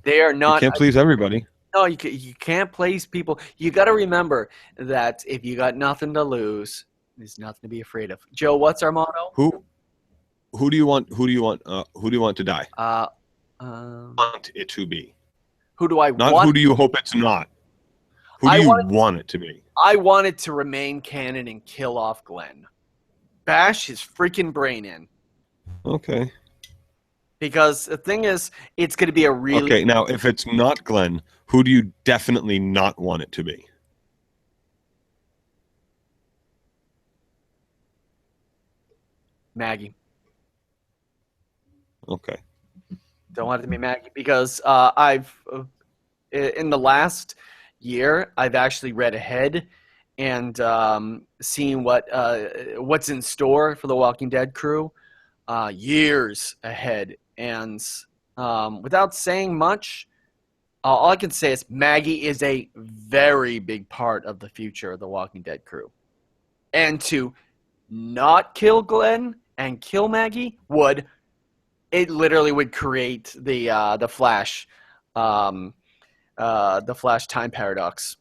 They are not. You can't please everybody. No, you can't please people. You got to remember that if you got nothing to lose, there's nothing to be afraid of. Joe, what's our motto? Who do you want to die? Want it to be. Who do I not want? Who do you hope it's not? Who do you want it to be? I want it to remain canon and kill off Glenn. Bash his freaking brain in. Okay. Because the thing is, it's going to be a really... Okay, now, if it's not Glenn, who do you definitely not want it to be? Maggie. Okay. Don't want it to be Maggie because in the last year, I've actually read ahead and seen what's in store for the Walking Dead crew years ahead. And without saying much, all I can say is Maggie is a very big part of the future of the Walking Dead crew. And to not kill Glenn and kill Maggie it literally would create the Flash time paradox.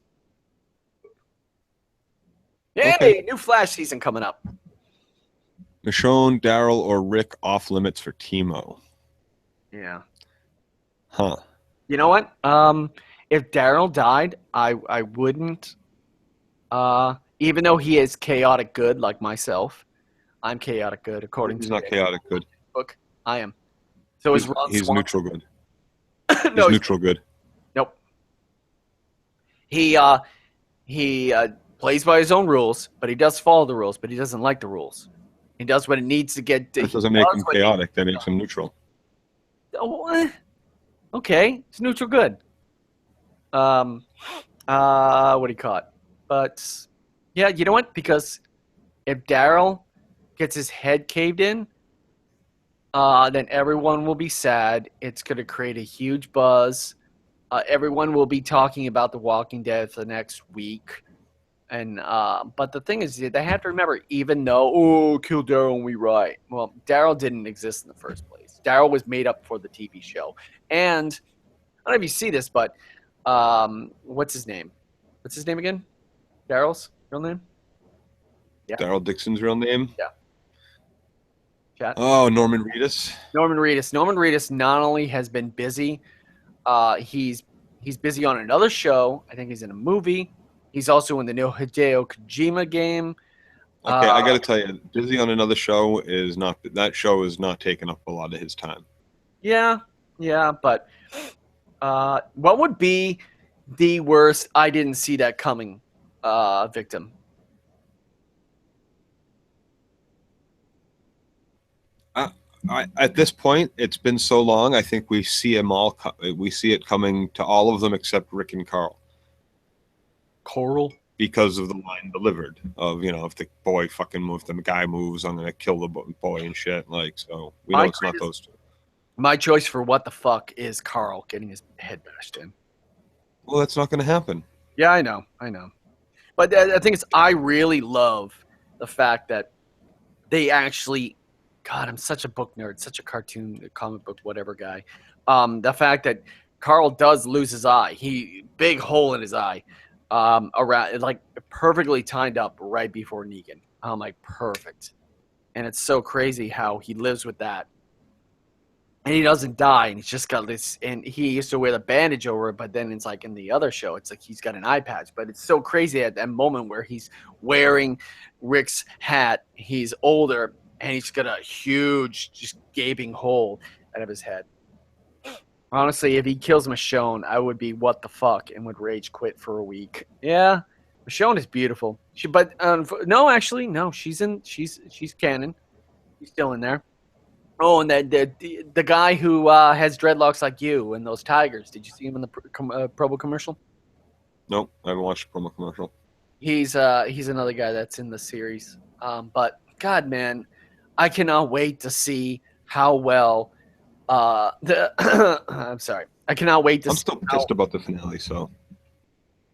Yay! Okay. New Flash season coming up. Michonne, Daryl, or Rick off limits for Timo? Yeah. Huh. You know what? If Daryl died, I wouldn't. Even though he is chaotic good like myself, I'm chaotic good according to. He's not chaotic good. Book. I am. So is Ron He's Swanson. Neutral good. No, he's neutral good. Nope. He plays by his own rules, but he does follow the rules, but he doesn't like the rules. He does what it needs to get. That doesn't make him chaotic. That makes him neutral. Oh, okay, it's neutral good. What do you call it? But yeah, you know what? Because if Daryl gets his head caved in, then everyone will be sad. It's going to create a huge buzz. Everyone will be talking about The Walking Dead for the next week. And but the thing is, they have to remember, even though kill Daryl and we right. Well, Daryl didn't exist in the first place. Daryl was made up for the TV show. And I don't know if you see this, but what's his name? What's his name again? Daryl's real name? Yeah. Daryl Dixon's real name? Yeah. Chat. Oh, Norman Reedus. Norman Reedus not only has been busy, he's busy on another show. I think he's in a movie. He's also in the new Hideo Kojima game. Okay, I got to tell you, busy on another show is not taking up a lot of his time. Yeah, but what would be the worst I didn't see that coming victim? At this point, it's been so long. I think we see them all. We see it coming to all of them except Rick and Carl. Coral, because of the line delivered of, if the boy fucking moves, the guy moves, I'm gonna kill the boy and shit. Like, so we know it's not those two. My choice for what the fuck is Carl getting his head bashed in. Well, that's not gonna happen. Yeah, I know, but I think I really love the fact that they actually. God, I'm such a book nerd, such a cartoon, comic book, whatever guy. The fact that Carl does lose his eye, big hole in his eye. Around like perfectly timed up right before Negan. I'm like, perfect. And it's so crazy how he lives with that. And he doesn't die, and he's just got this, and he used to wear the bandage over it, but then it's like in the other show, it's like he's got an eye patch. But it's so crazy at that moment where he's wearing Rick's hat, he's older, and he's got a huge, just gaping hole out of his head. Honestly, if he kills Michonne, I would be what the fuck and would rage quit for a week. Yeah, Michonne is beautiful. No, she's canon. She's still in there. Oh, and the guy who has dreadlocks like you and those tigers. Did you see him in the promo commercial? Nope, I haven't watched the promo commercial. He's another guy that's in the series. But God, man, I cannot wait to see how well. I'm sorry. I cannot wait to. I'm still pissed about the finale. So.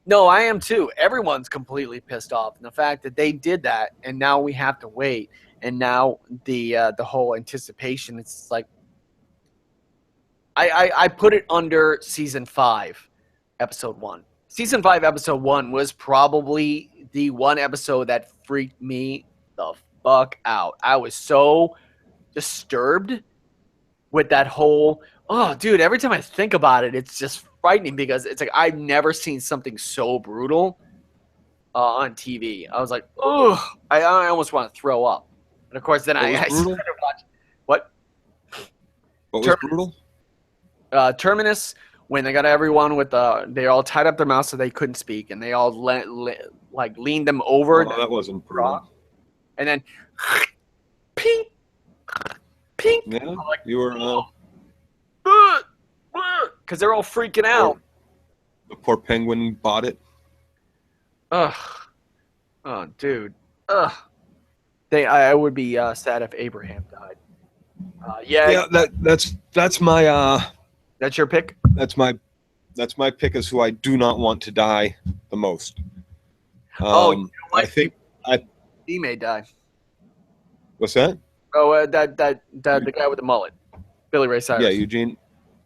No, I am too. Everyone's completely pissed off, and the fact that they did that, and now we have to wait, and now the whole anticipation. It's like I put it under season 5, episode 1. Season 5, episode 1 was probably the one episode that freaked me the fuck out. I was so disturbed with that whole, dude, every time I think about it, it's just frightening because it's like I've never seen something so brutal on TV. I was like, oh, I almost want to throw up. And of course, then I started watching. What? What was brutal? Terminus, when they got everyone with they all tied up their mouths so they couldn't speak, and they all leaned them over. Oh, that wasn't brutal. And then, pink. Pink. Yeah, like, you were. Because they're all freaking out. The poor penguin bought it. Ugh. Oh, dude. Ugh. I would be sad if Abraham died. Yeah. That's my. That's your pick. That's my pick as who I do not want to die the most. You know what? I think he may die. What's that? Oh, the guy with the mullet, Billy Ray Cyrus. Yeah, Eugene.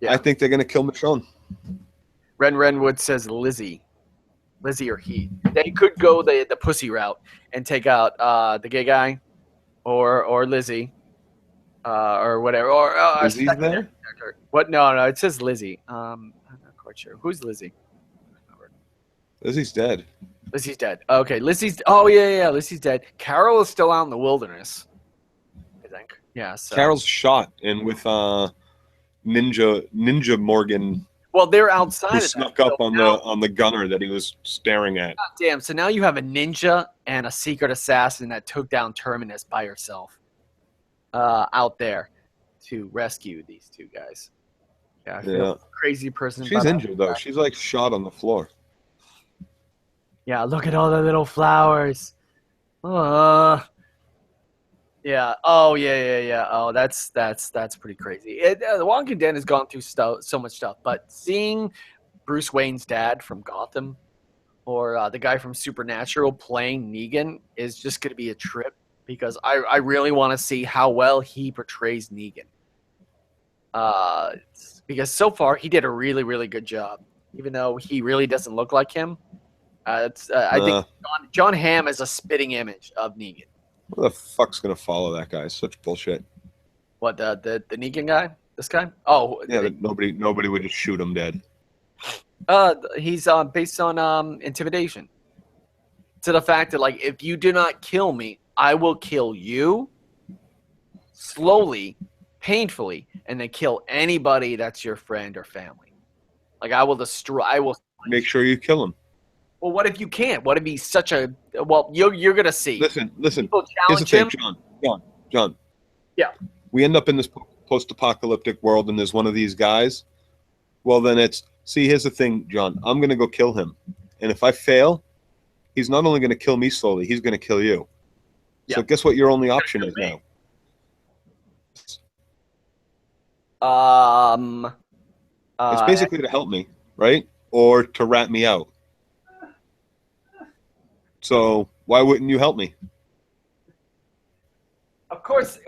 Yeah. I think they're gonna kill Michonne. Renwood says Lizzie or he. They could go the pussy route and take out the gay guy, or Lizzie, or whatever. Or Lizzie's there? What? No, it says Lizzie. I'm not quite sure. Who's Lizzie? Lizzie's dead. Lizzie's dead. Okay, Lizzie's. Oh yeah, Lizzie's dead. Carol is still out in the wilderness. Think. Yeah. So. Carol's shot, and with Ninja Morgan. Well, they're outside. Who snuck up on the gunner that he was staring at. God damn! So now you have a ninja and a secret assassin that took down Terminus by herself, out there, to rescue these two guys. Yeah. I feel crazy person. She's injured though. She's like shot on the floor. Yeah. Look at all the little flowers. Yeah. Oh, yeah. Oh, that's pretty crazy. The Walking Dead has gone through so much stuff, but seeing Bruce Wayne's dad from Gotham, or the guy from Supernatural playing Negan is just going to be a trip because I really want to see how well he portrays Negan. Because so far he did a really, really good job, even though he really doesn't look like him. I think John Hamm is a spitting image of Negan. Who the fuck's gonna follow that guy? Such bullshit. What, the Negan guy? This guy? Oh, yeah. Nobody would just shoot him dead. He's based on intimidation. To the fact that, like, if you do not kill me, I will kill you slowly, painfully, and then kill anybody that's your friend or family. Like, I will destroy. I will make sure you kill him. Well, what if you can't? What if he's such a well? You're gonna see. Listen. Here's the thing, John. Yeah. We end up in this post-apocalyptic world, and there's one of these guys. Well, then here's the thing, John. I'm gonna go kill him, and if I fail, he's not only gonna kill me slowly, he's gonna kill you. Yeah. So guess what your only option is now? It's basically to help me, right? Or to rat me out. So why wouldn't you help me? Of course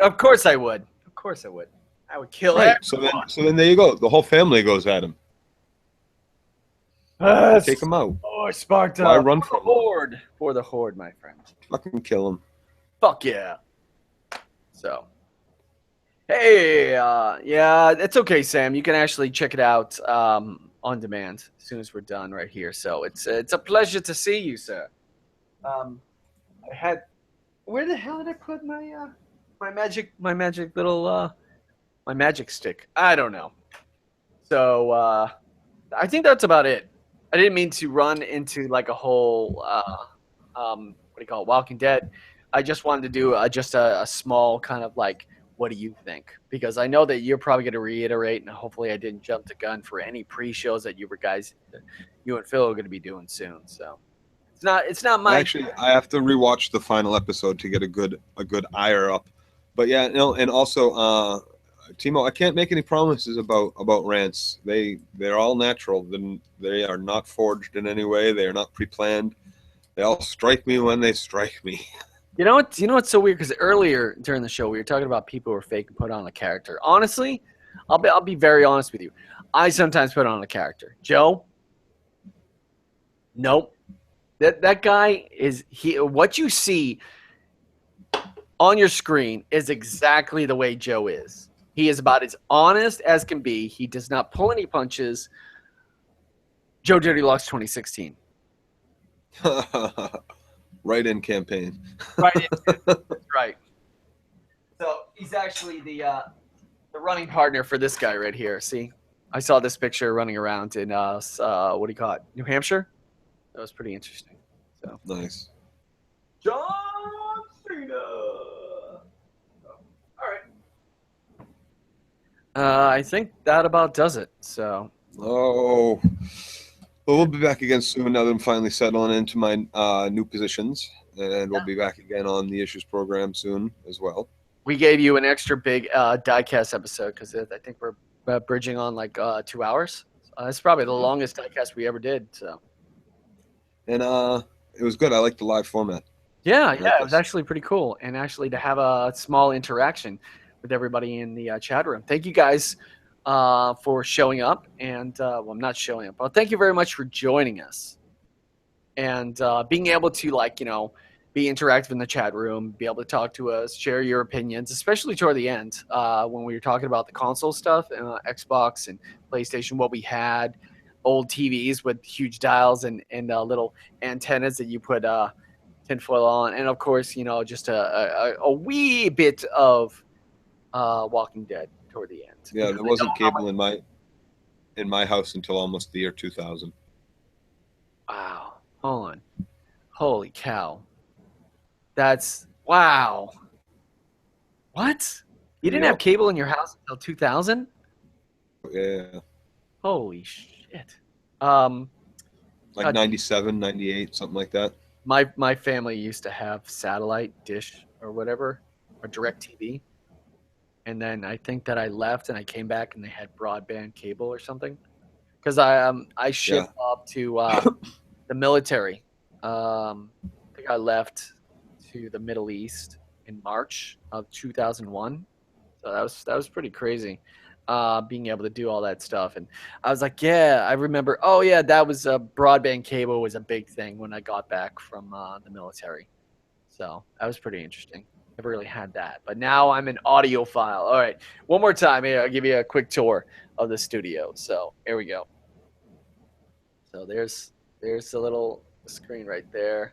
I would. Of course I would. I would kill him. So then there you go. The whole family goes at him. Take him out. Oh, Sparta. Why run from horde? For the horde, my friend. Fucking kill him. Fuck yeah. So. Hey, yeah, it's okay, Sam. You can actually check it out on demand as soon as we're done right here. So it's a pleasure to see you, sir. Where the hell did I put my magic little my magic stick? I don't know. So I think that's about it. I didn't mean to run into like a whole what do you call it, Walking Dead. I just wanted to do just a small kind of like, what do you think? Because I know that you're probably going to reiterate, and hopefully I didn't jump the gun for any pre-shows that you and Phil are going to be doing soon. So it's not my. Actually, I have to rewatch the final episode to get a good ire up. But yeah, no, and also Timo, I can't make any promises about rants. They're all natural. They are not forged in any way. They are not pre-planned. They all strike me when they strike me. You know what's so weird? Because earlier during the show we were talking about people who are fake and put on a character. Honestly, I'll be very honest with you. I sometimes put on a character. Joe, nope. That guy is what you see on your screen is exactly the way Joe is. He is about as honest as can be. He does not pull any punches. Joe DirtyLockz 2016. Write-in campaign. Right. So he's actually the running partner for this guy right here. See, I saw this picture running around in what do you call it, New Hampshire. That was pretty interesting. So nice. John Cena. All right. I think that about does it. So. Oh. Well, we'll be back again soon now that I'm finally settling into my new positions. And we'll be back again on the Issues program soon as well. We gave you an extra big diecast episode because I think we're bridging on like 2 hours. It's probably the longest diecast we ever did. So. And it was good. I like the live format. Yeah, it was actually pretty cool. And actually to have a small interaction with everybody in the chat room. Thank you guys. For showing up and well, I'm not showing up, but thank you very much for joining us and being able to be interactive in the chat room, be able to talk to us, share your opinions, especially toward the end when we were talking about the console stuff, Xbox and PlayStation, what we had, old TVs with huge dials and little antennas that you put tinfoil on, and of course just a wee bit of Walking Dead toward the end. Yeah, there wasn't cable in my house until almost the year 2000. Wow. Hold on. Holy cow. That's wow. What? You didn't have cable in your house until 2000? Yeah. Holy shit. Like 97, 98, something like that. My family used to have satellite dish or whatever, or direct TV. And then I think that I left and I came back and they had broadband cable or something. Because I shipped up to the military. I think I left to the Middle East in March of 2001. So that was pretty crazy, being able to do all that stuff. And I was like, yeah, I remember. Oh yeah, that was broadband cable was a big thing when I got back from the military. So that was pretty interesting. Never really had that, but now I'm an audiophile. All right, one more time here. I'll give you a quick tour of the studio. So here we go. So there's the little screen right there,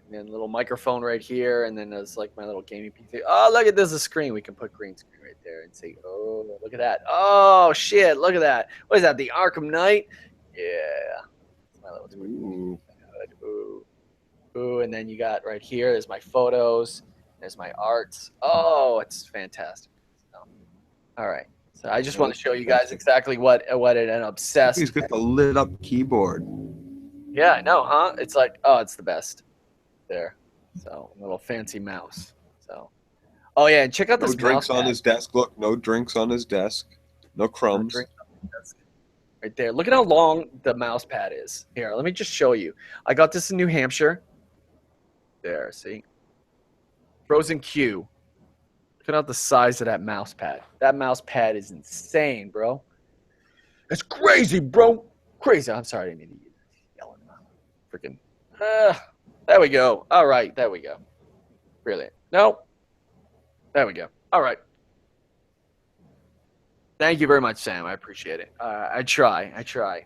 and then a little microphone right here, and then there's like my little gaming PC. Oh, look at this, a screen. We can put green screen right there and see. Oh, look at that. Oh shit, look at that. What is that? The Arkham Knight? Yeah. That's my little Ooh. Ooh. Ooh, and then you got right here. There's my photos. There's my arts. Oh, it's fantastic. So, all right. So I just want to show you guys exactly what an obsessed. He's got the lit up keyboard. Yeah, I know, huh? It's like, oh, it's the best. There. So a little fancy mouse. So, oh yeah, and check out this. No drinks on his desk. Look, no drinks on his desk. No crumbs. No right there. Look at how long the mouse pad is. Here, let me just show you. I got this in New Hampshire. There, see? Frozen Q. Look at the size of that mouse pad. That mouse pad is insane, bro. It's crazy, bro. Crazy. I'm sorry, I didn't mean to yell at freaking. There we go. All right, there we go. Brilliant. No. There we go. All right. Thank you very much, Sam. I appreciate it. I try.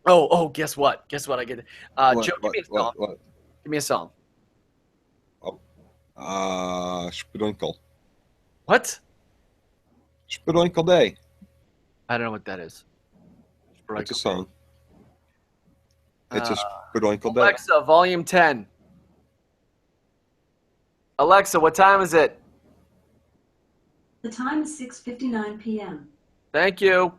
Oh, guess what? Guess what I get? Joe, give me a song. What? Give me a song. Spadoinkle. What? Spadoinkle Day. I don't know what that is. It's a song. It's a Spadoinkle Day. Alexa, volume 10. Alexa, what time is it? The time is 6:59 p.m. Thank you.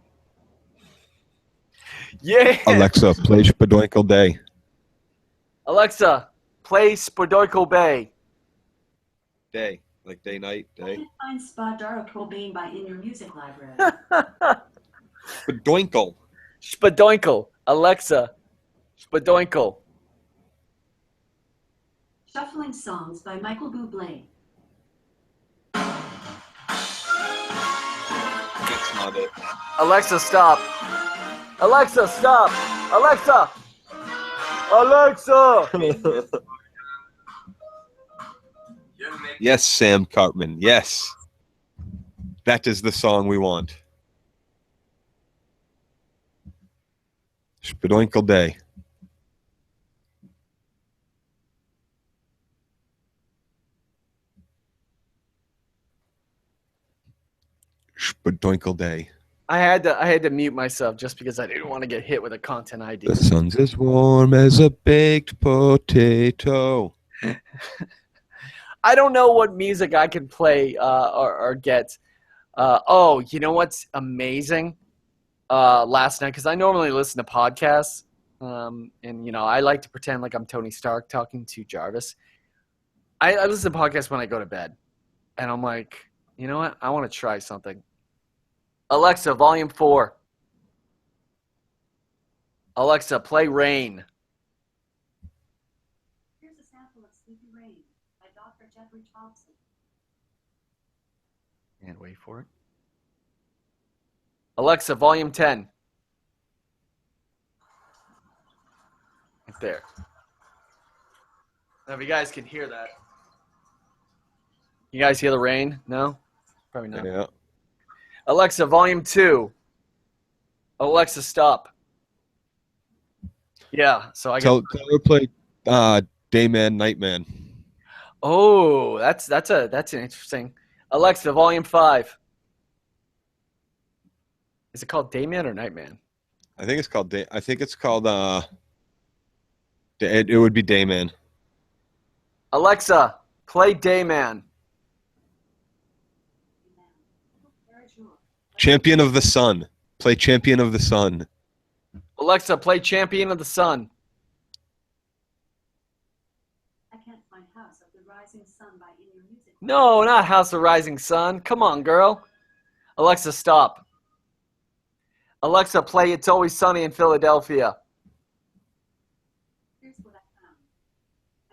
Yeah. Alexa, play Spadoinkle Day. Alexa, play Spadoinkle Bay. Day, like day, night, day. You can find Spadoinkle Bay by in your music library. Spadoinkle. Spadoinkle. Alexa, Spadoinkle. Shuffling Songs by Michael Bublé. That's not it. Alexa, stop. Alexa, stop. Alexa. Alexa. Yes, Sam Cartman. Yes. That is the song we want. Spadoinkle Day. Spadoinkle Day. I had to mute myself just because I didn't want to get hit with a content ID. The sun's as warm as a baked potato. I don't know what music I can play or get. Oh, you know what's amazing? Last night, because I normally listen to podcasts, and I like to pretend like I'm Tony Stark talking to Jarvis. I listen to podcasts when I go to bed, and I'm like, you know what? I want to try something. Alexa, volume 4. Alexa, play Rain. Here's a sample of Sleepy Rain by Dr. Jeffrey Thompson. And wait for it. Alexa, volume 10. Right there. Now, if you guys can hear that. You guys hear the rain? No? Probably not. Yeah. Alexa, volume 2. Alexa, stop. Yeah, so I tell her to play Dayman, Nightman. Oh, that's an interesting. Alexa, volume 5. Is it called Dayman or Nightman? I think it's called Day. I think it's called it would be Dayman. Alexa, play Dayman. Champion of the Sun. Play Champion of the Sun. Alexa, play Champion of the Sun. I can't find House of the Rising Sun by In Your Music. No, not House of Rising Sun. Come on, girl. Alexa, stop. Alexa, play It's Always Sunny in Philadelphia. here's what I found.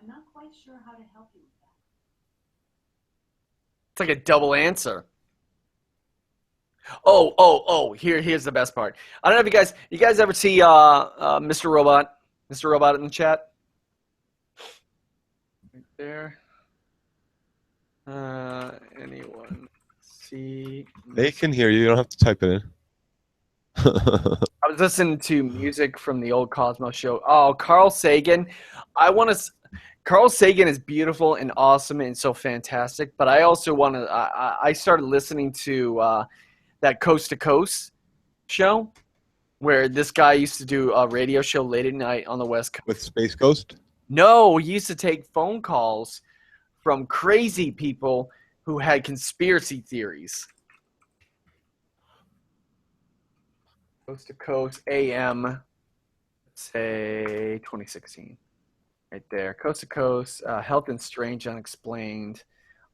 I'm not quite sure how to help you with that. It's like a double answer. Oh, here's the best part. I don't know if you guys ever see Mr. Robot? Mr. Robot in the chat? Right there. Anyone see? They can hear you. You don't have to type it in. I was listening to music from the old Cosmos show. Oh, Carl Sagan. Carl Sagan is beautiful and awesome and so fantastic, but I also want to I started listening to that Coast to Coast show where this guy used to do a radio show late at night on the West Coast. With Space Ghost? No, he used to take phone calls from crazy people who had conspiracy theories. Coast to Coast AM, let's say 2016. Right there. Coast to Coast, Health and Strange Unexplained,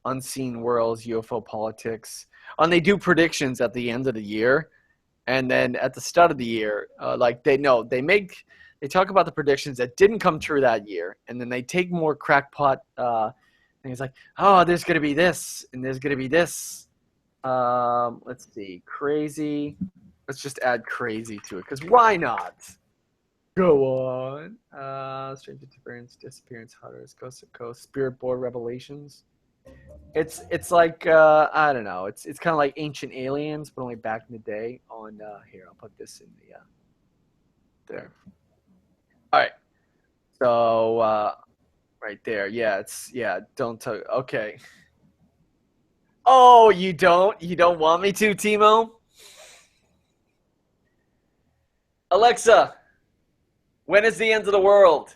Unseen Worlds, UFO Politics. And they do predictions at the end of the year. And then at the start of the year, they talk about the predictions that didn't come true that year. And then they take more crackpot things like, oh, there's going to be this, and there's going to be this. Let's see. Crazy. Let's just add crazy to it, because why not? Go on. Strange Disappearance, Hunters, Coast to Coast, Spirit Board Revelations. It's like I don't know. It's kind of like Ancient Aliens, but only back in the day. On here, I'll put this in the there. All right. So right there, Don't talk. Okay. Oh, you don't want me to, Timo? Alexa, when is the end of the world?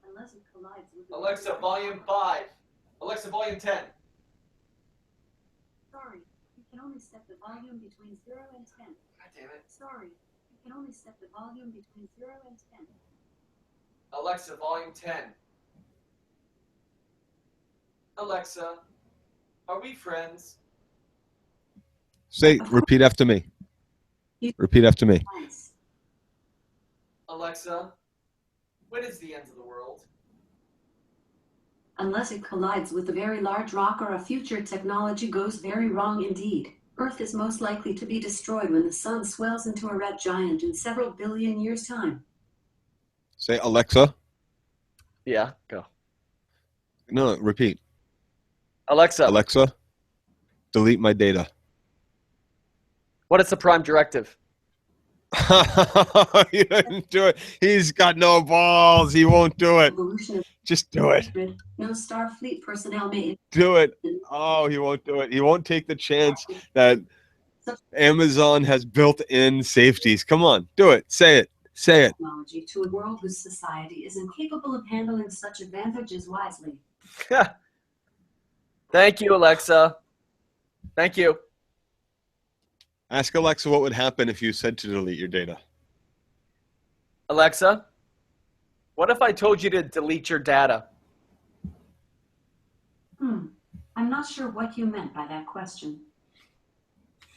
Unless it collides with Alexa, volume 5. Alexa, volume 10. Sorry, you can only set the volume between 0 and 10. God damn it. Sorry, you can only set the volume between 0 and 10. Alexa, volume 10. Alexa, are we friends? Repeat after me. Repeat after me. Alexa, when is the end of the world? Unless it collides with a very large rock or a future technology goes very wrong indeed. Earth is most likely to be destroyed when the sun swells into a red giant in several billion years' time. Say Alexa. Yeah, go. No, repeat. Alexa. Alexa, delete my data. What is the prime directive? He didn't do it. He's got no balls. He won't do it. Just do it. No Starfleet personnel may do it. Oh, he won't do it. He won't take the chance that Amazon has built-in safeties. Come on, do it. Say it. Say it. Technology to a world whose society is incapable of handling such advantages wisely. Thank you, Alexa. Thank you. Ask Alexa what would happen if you said to delete your data. Alexa, what if I told you to delete your data? I'm not sure what you meant by that question.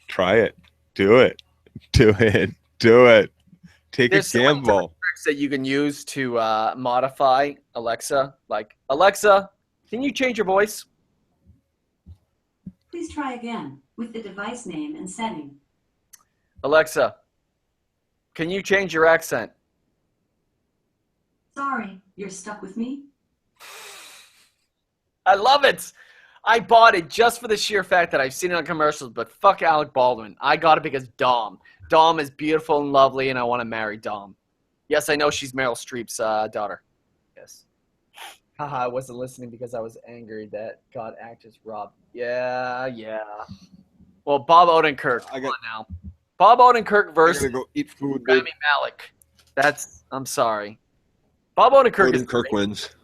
Try it. Do it. Do it. Do it. Take a gamble. Tricks that you can use to modify Alexa. Like, Alexa, can you change your voice? Please try again with the device name and setting. Alexa, can you change your accent? Sorry, you're stuck with me? I love it. I bought it just for the sheer fact that I've seen it on commercials, but fuck Alec Baldwin. I got it because Dom. Dom is beautiful and lovely, and I want to marry Dom. Yes, I know she's Meryl Streep's daughter. Yes. Haha, I wasn't listening because I was angry that God actress robbed. Yeah. Well, Bob Odenkirk. Come on now. Bob Odenkirk versus go eat food, Rami Malek. I'm sorry. Bob Odenkirk wins.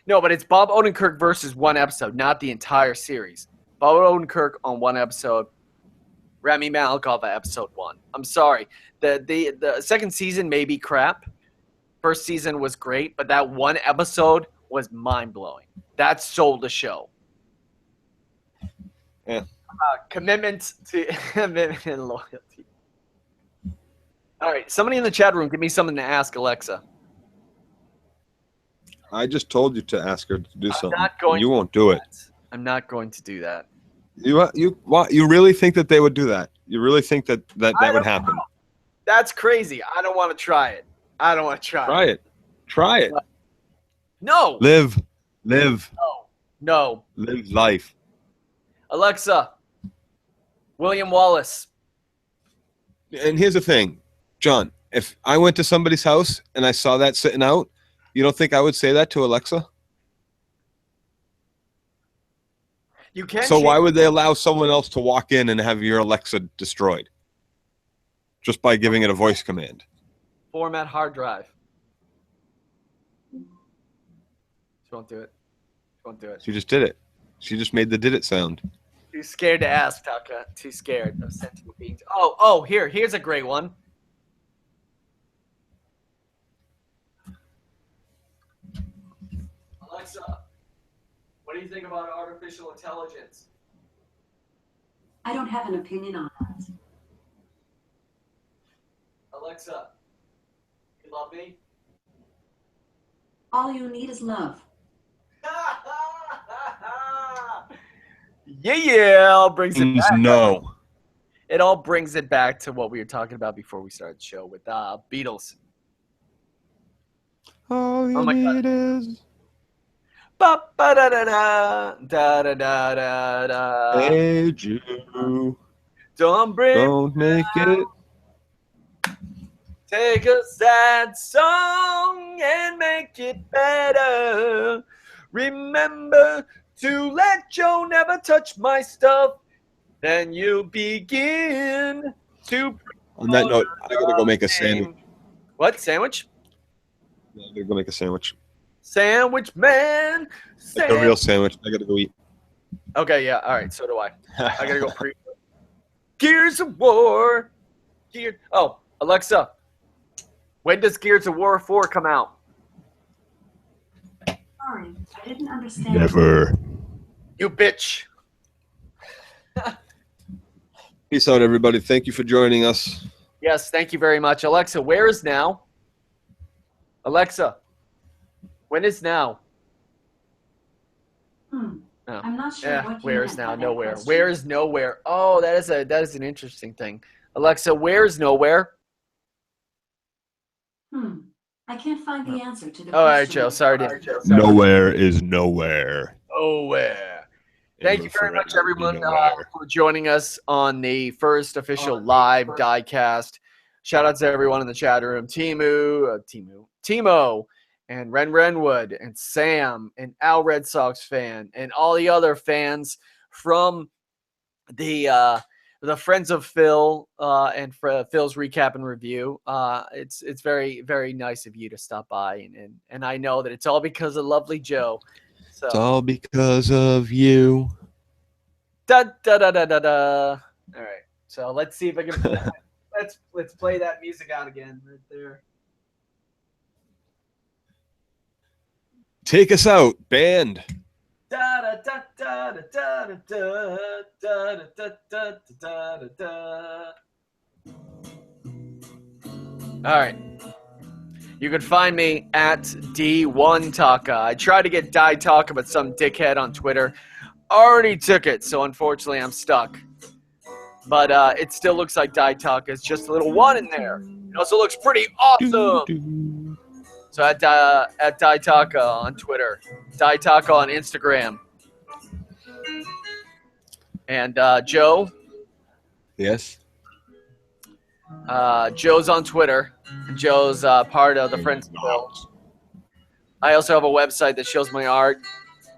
No, but it's Bob Odenkirk versus one episode, not the entire series. Bob Odenkirk on one episode. Rami Malek off of episode 1. I'm sorry. The second season may be crap. First season was great, but that one episode was mind-blowing. That sold the show. Yeah. Commitment and loyalty. All right, somebody in the chat room, give me something to ask Alexa. I just told you to ask her to do something. You won't do it. I'm not going to do that. You really think that they would do that? You really think that would happen? Know. That's crazy. I don't want to try it. I don't want to try it. Try it. No. Live. No. Live life. Alexa. William Wallace. And here's the thing, John. If I went to somebody's house and I saw that sitting out, you don't think I would say that to Alexa? You can't. So why would they allow someone else to walk in and have your Alexa destroyed? Just by giving it a voice command. Format hard drive. She won't do it. She won't do it. She just did it. She just made the did it sound. Too scared to ask, Taka. Too scared of sentient beings. Oh, here's a great one. Alexa, what do you think about artificial intelligence? I don't have an opinion on that. Alexa, you love me? All you need is love. Yeah, brings it back. No. It all brings it back to what we were talking about before we started the show with Beatles. All you need is. Ba ba da da da da da da da da. Hey Jew, don't make it. Take a sad song and make it better. Remember to let Joe never touch my stuff. Then you begin to. On that note, I gotta go make a sandwich. What sandwich? I gotta go make a sandwich. Sandwich man. Like a real sandwich. I gotta go eat. Okay, yeah. All right. So do I. I gotta go pre. Gears of War. Oh, Alexa. When does Gears of War 4 come out? Sorry, I didn't understand. Never. You bitch. Peace out, everybody. Thank you for joining us. Yes, thank you very much. Alexa, where is now? Alexa, when is now? Oh. I'm not sure what you where meant is now? by that Nowhere. question. Where is nowhere? Oh, that is an interesting thing. Alexa, where is nowhere? I can't find the answer to the question. All right, Joe. Sorry. Nowhere is nowhere. Nowhere. Thank you very much, everyone, for joining us on the first official live diecast. Shout out to everyone in the chat room. Timo, and Renwood, and Sam, and Al Red Sox fan, and all the other fans from the Friends of Phil and Phil's recap and review. It's very, very nice of you to stop by, and I know that it's all because of lovely Joe. So. It's all because of you. Da da da da da da. All right. So let's see if I can. let's play that music out again right there. Take us out, band. Da da da da da da da da da da da da da. All right. You can find me at D1Taka. I tried to get DirtyLockz, but some dickhead on Twitter already took it, so unfortunately I'm stuck. But it still looks like DirtyLockz. It's just a little one in there. It also looks pretty awesome. So at DirtyLockz on Twitter, DirtyLockz on Instagram, and Joe. Yes. Joe's on Twitter. Joe's part of the Friends of Phil. I also have a website that shows my art,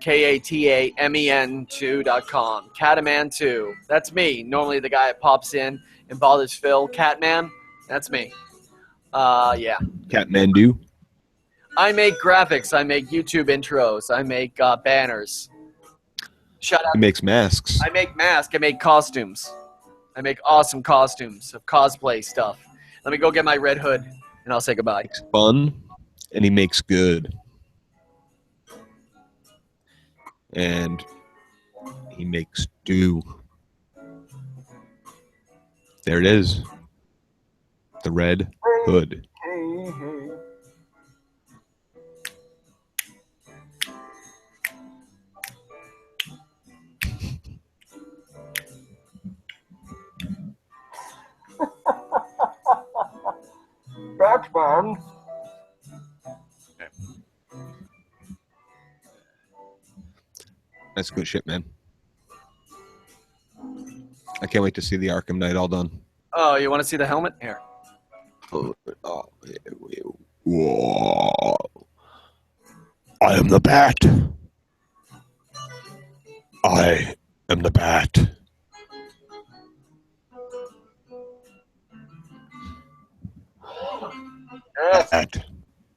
Katamen2.com. Katamen 2. That's me. Normally the guy that pops in and bothers Phil. Catman. That's me. Yeah. Catmandu. I make graphics. I make YouTube intros. I make banners. Shout out. He makes masks. I make masks. I make costumes. I make awesome costumes of cosplay stuff. Let me go get my red hood, and I'll say goodbye. It's fun, and he makes good. And he makes do. There it is. The red hood. Batman. That's good shit, man. I can't wait to see the Arkham Knight all done. Oh, you want to see the helmet? Here. Whoa. I am the Bat. I am the Bat. Yes. Bat.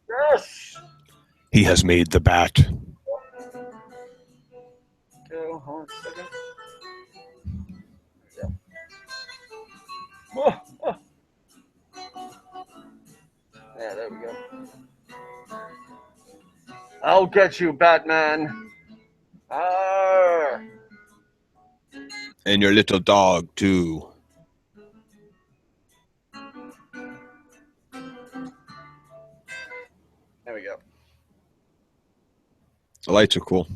Yes. He has made the Bat. Okay, hold on a second. Yeah. Oh, oh. Yeah, there we go. I'll get you, Batman. Arr. And your little dog, too. There we go. The lights are cool.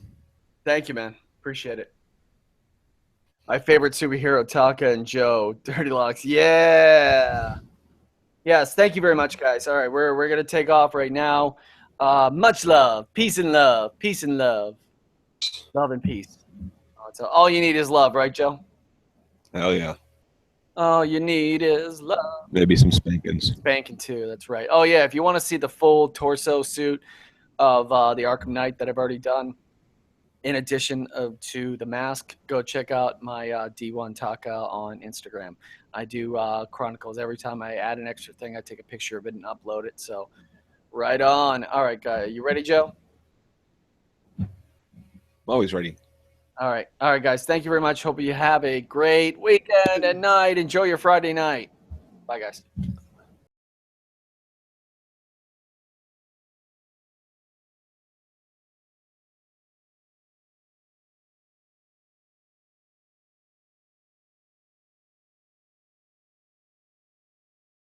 Thank you, man. Appreciate it. My favorite superhero, Taka and Joe, DirtyLockz. Yeah. Yes, thank you very much, guys. All right, we're gonna take off right now. Much love, peace and love, peace and love, love and peace. So all you need is love, right, Joe? Hell yeah. All you need is love. Maybe some spankings. Spanking too. That's right. Oh yeah, if you want to see the full torso suit of the Arkham Knight that I've already done, in addition to the mask, go check out my D1Taka on Instagram. I do chronicles. Every time I add an extra thing, I take a picture of it and upload it. So right on. All right, guys. You ready, Joe? I'm always ready. All right. All right, guys. Thank you very much. Hope you have a great weekend and night. Enjoy your Friday night. Bye, guys.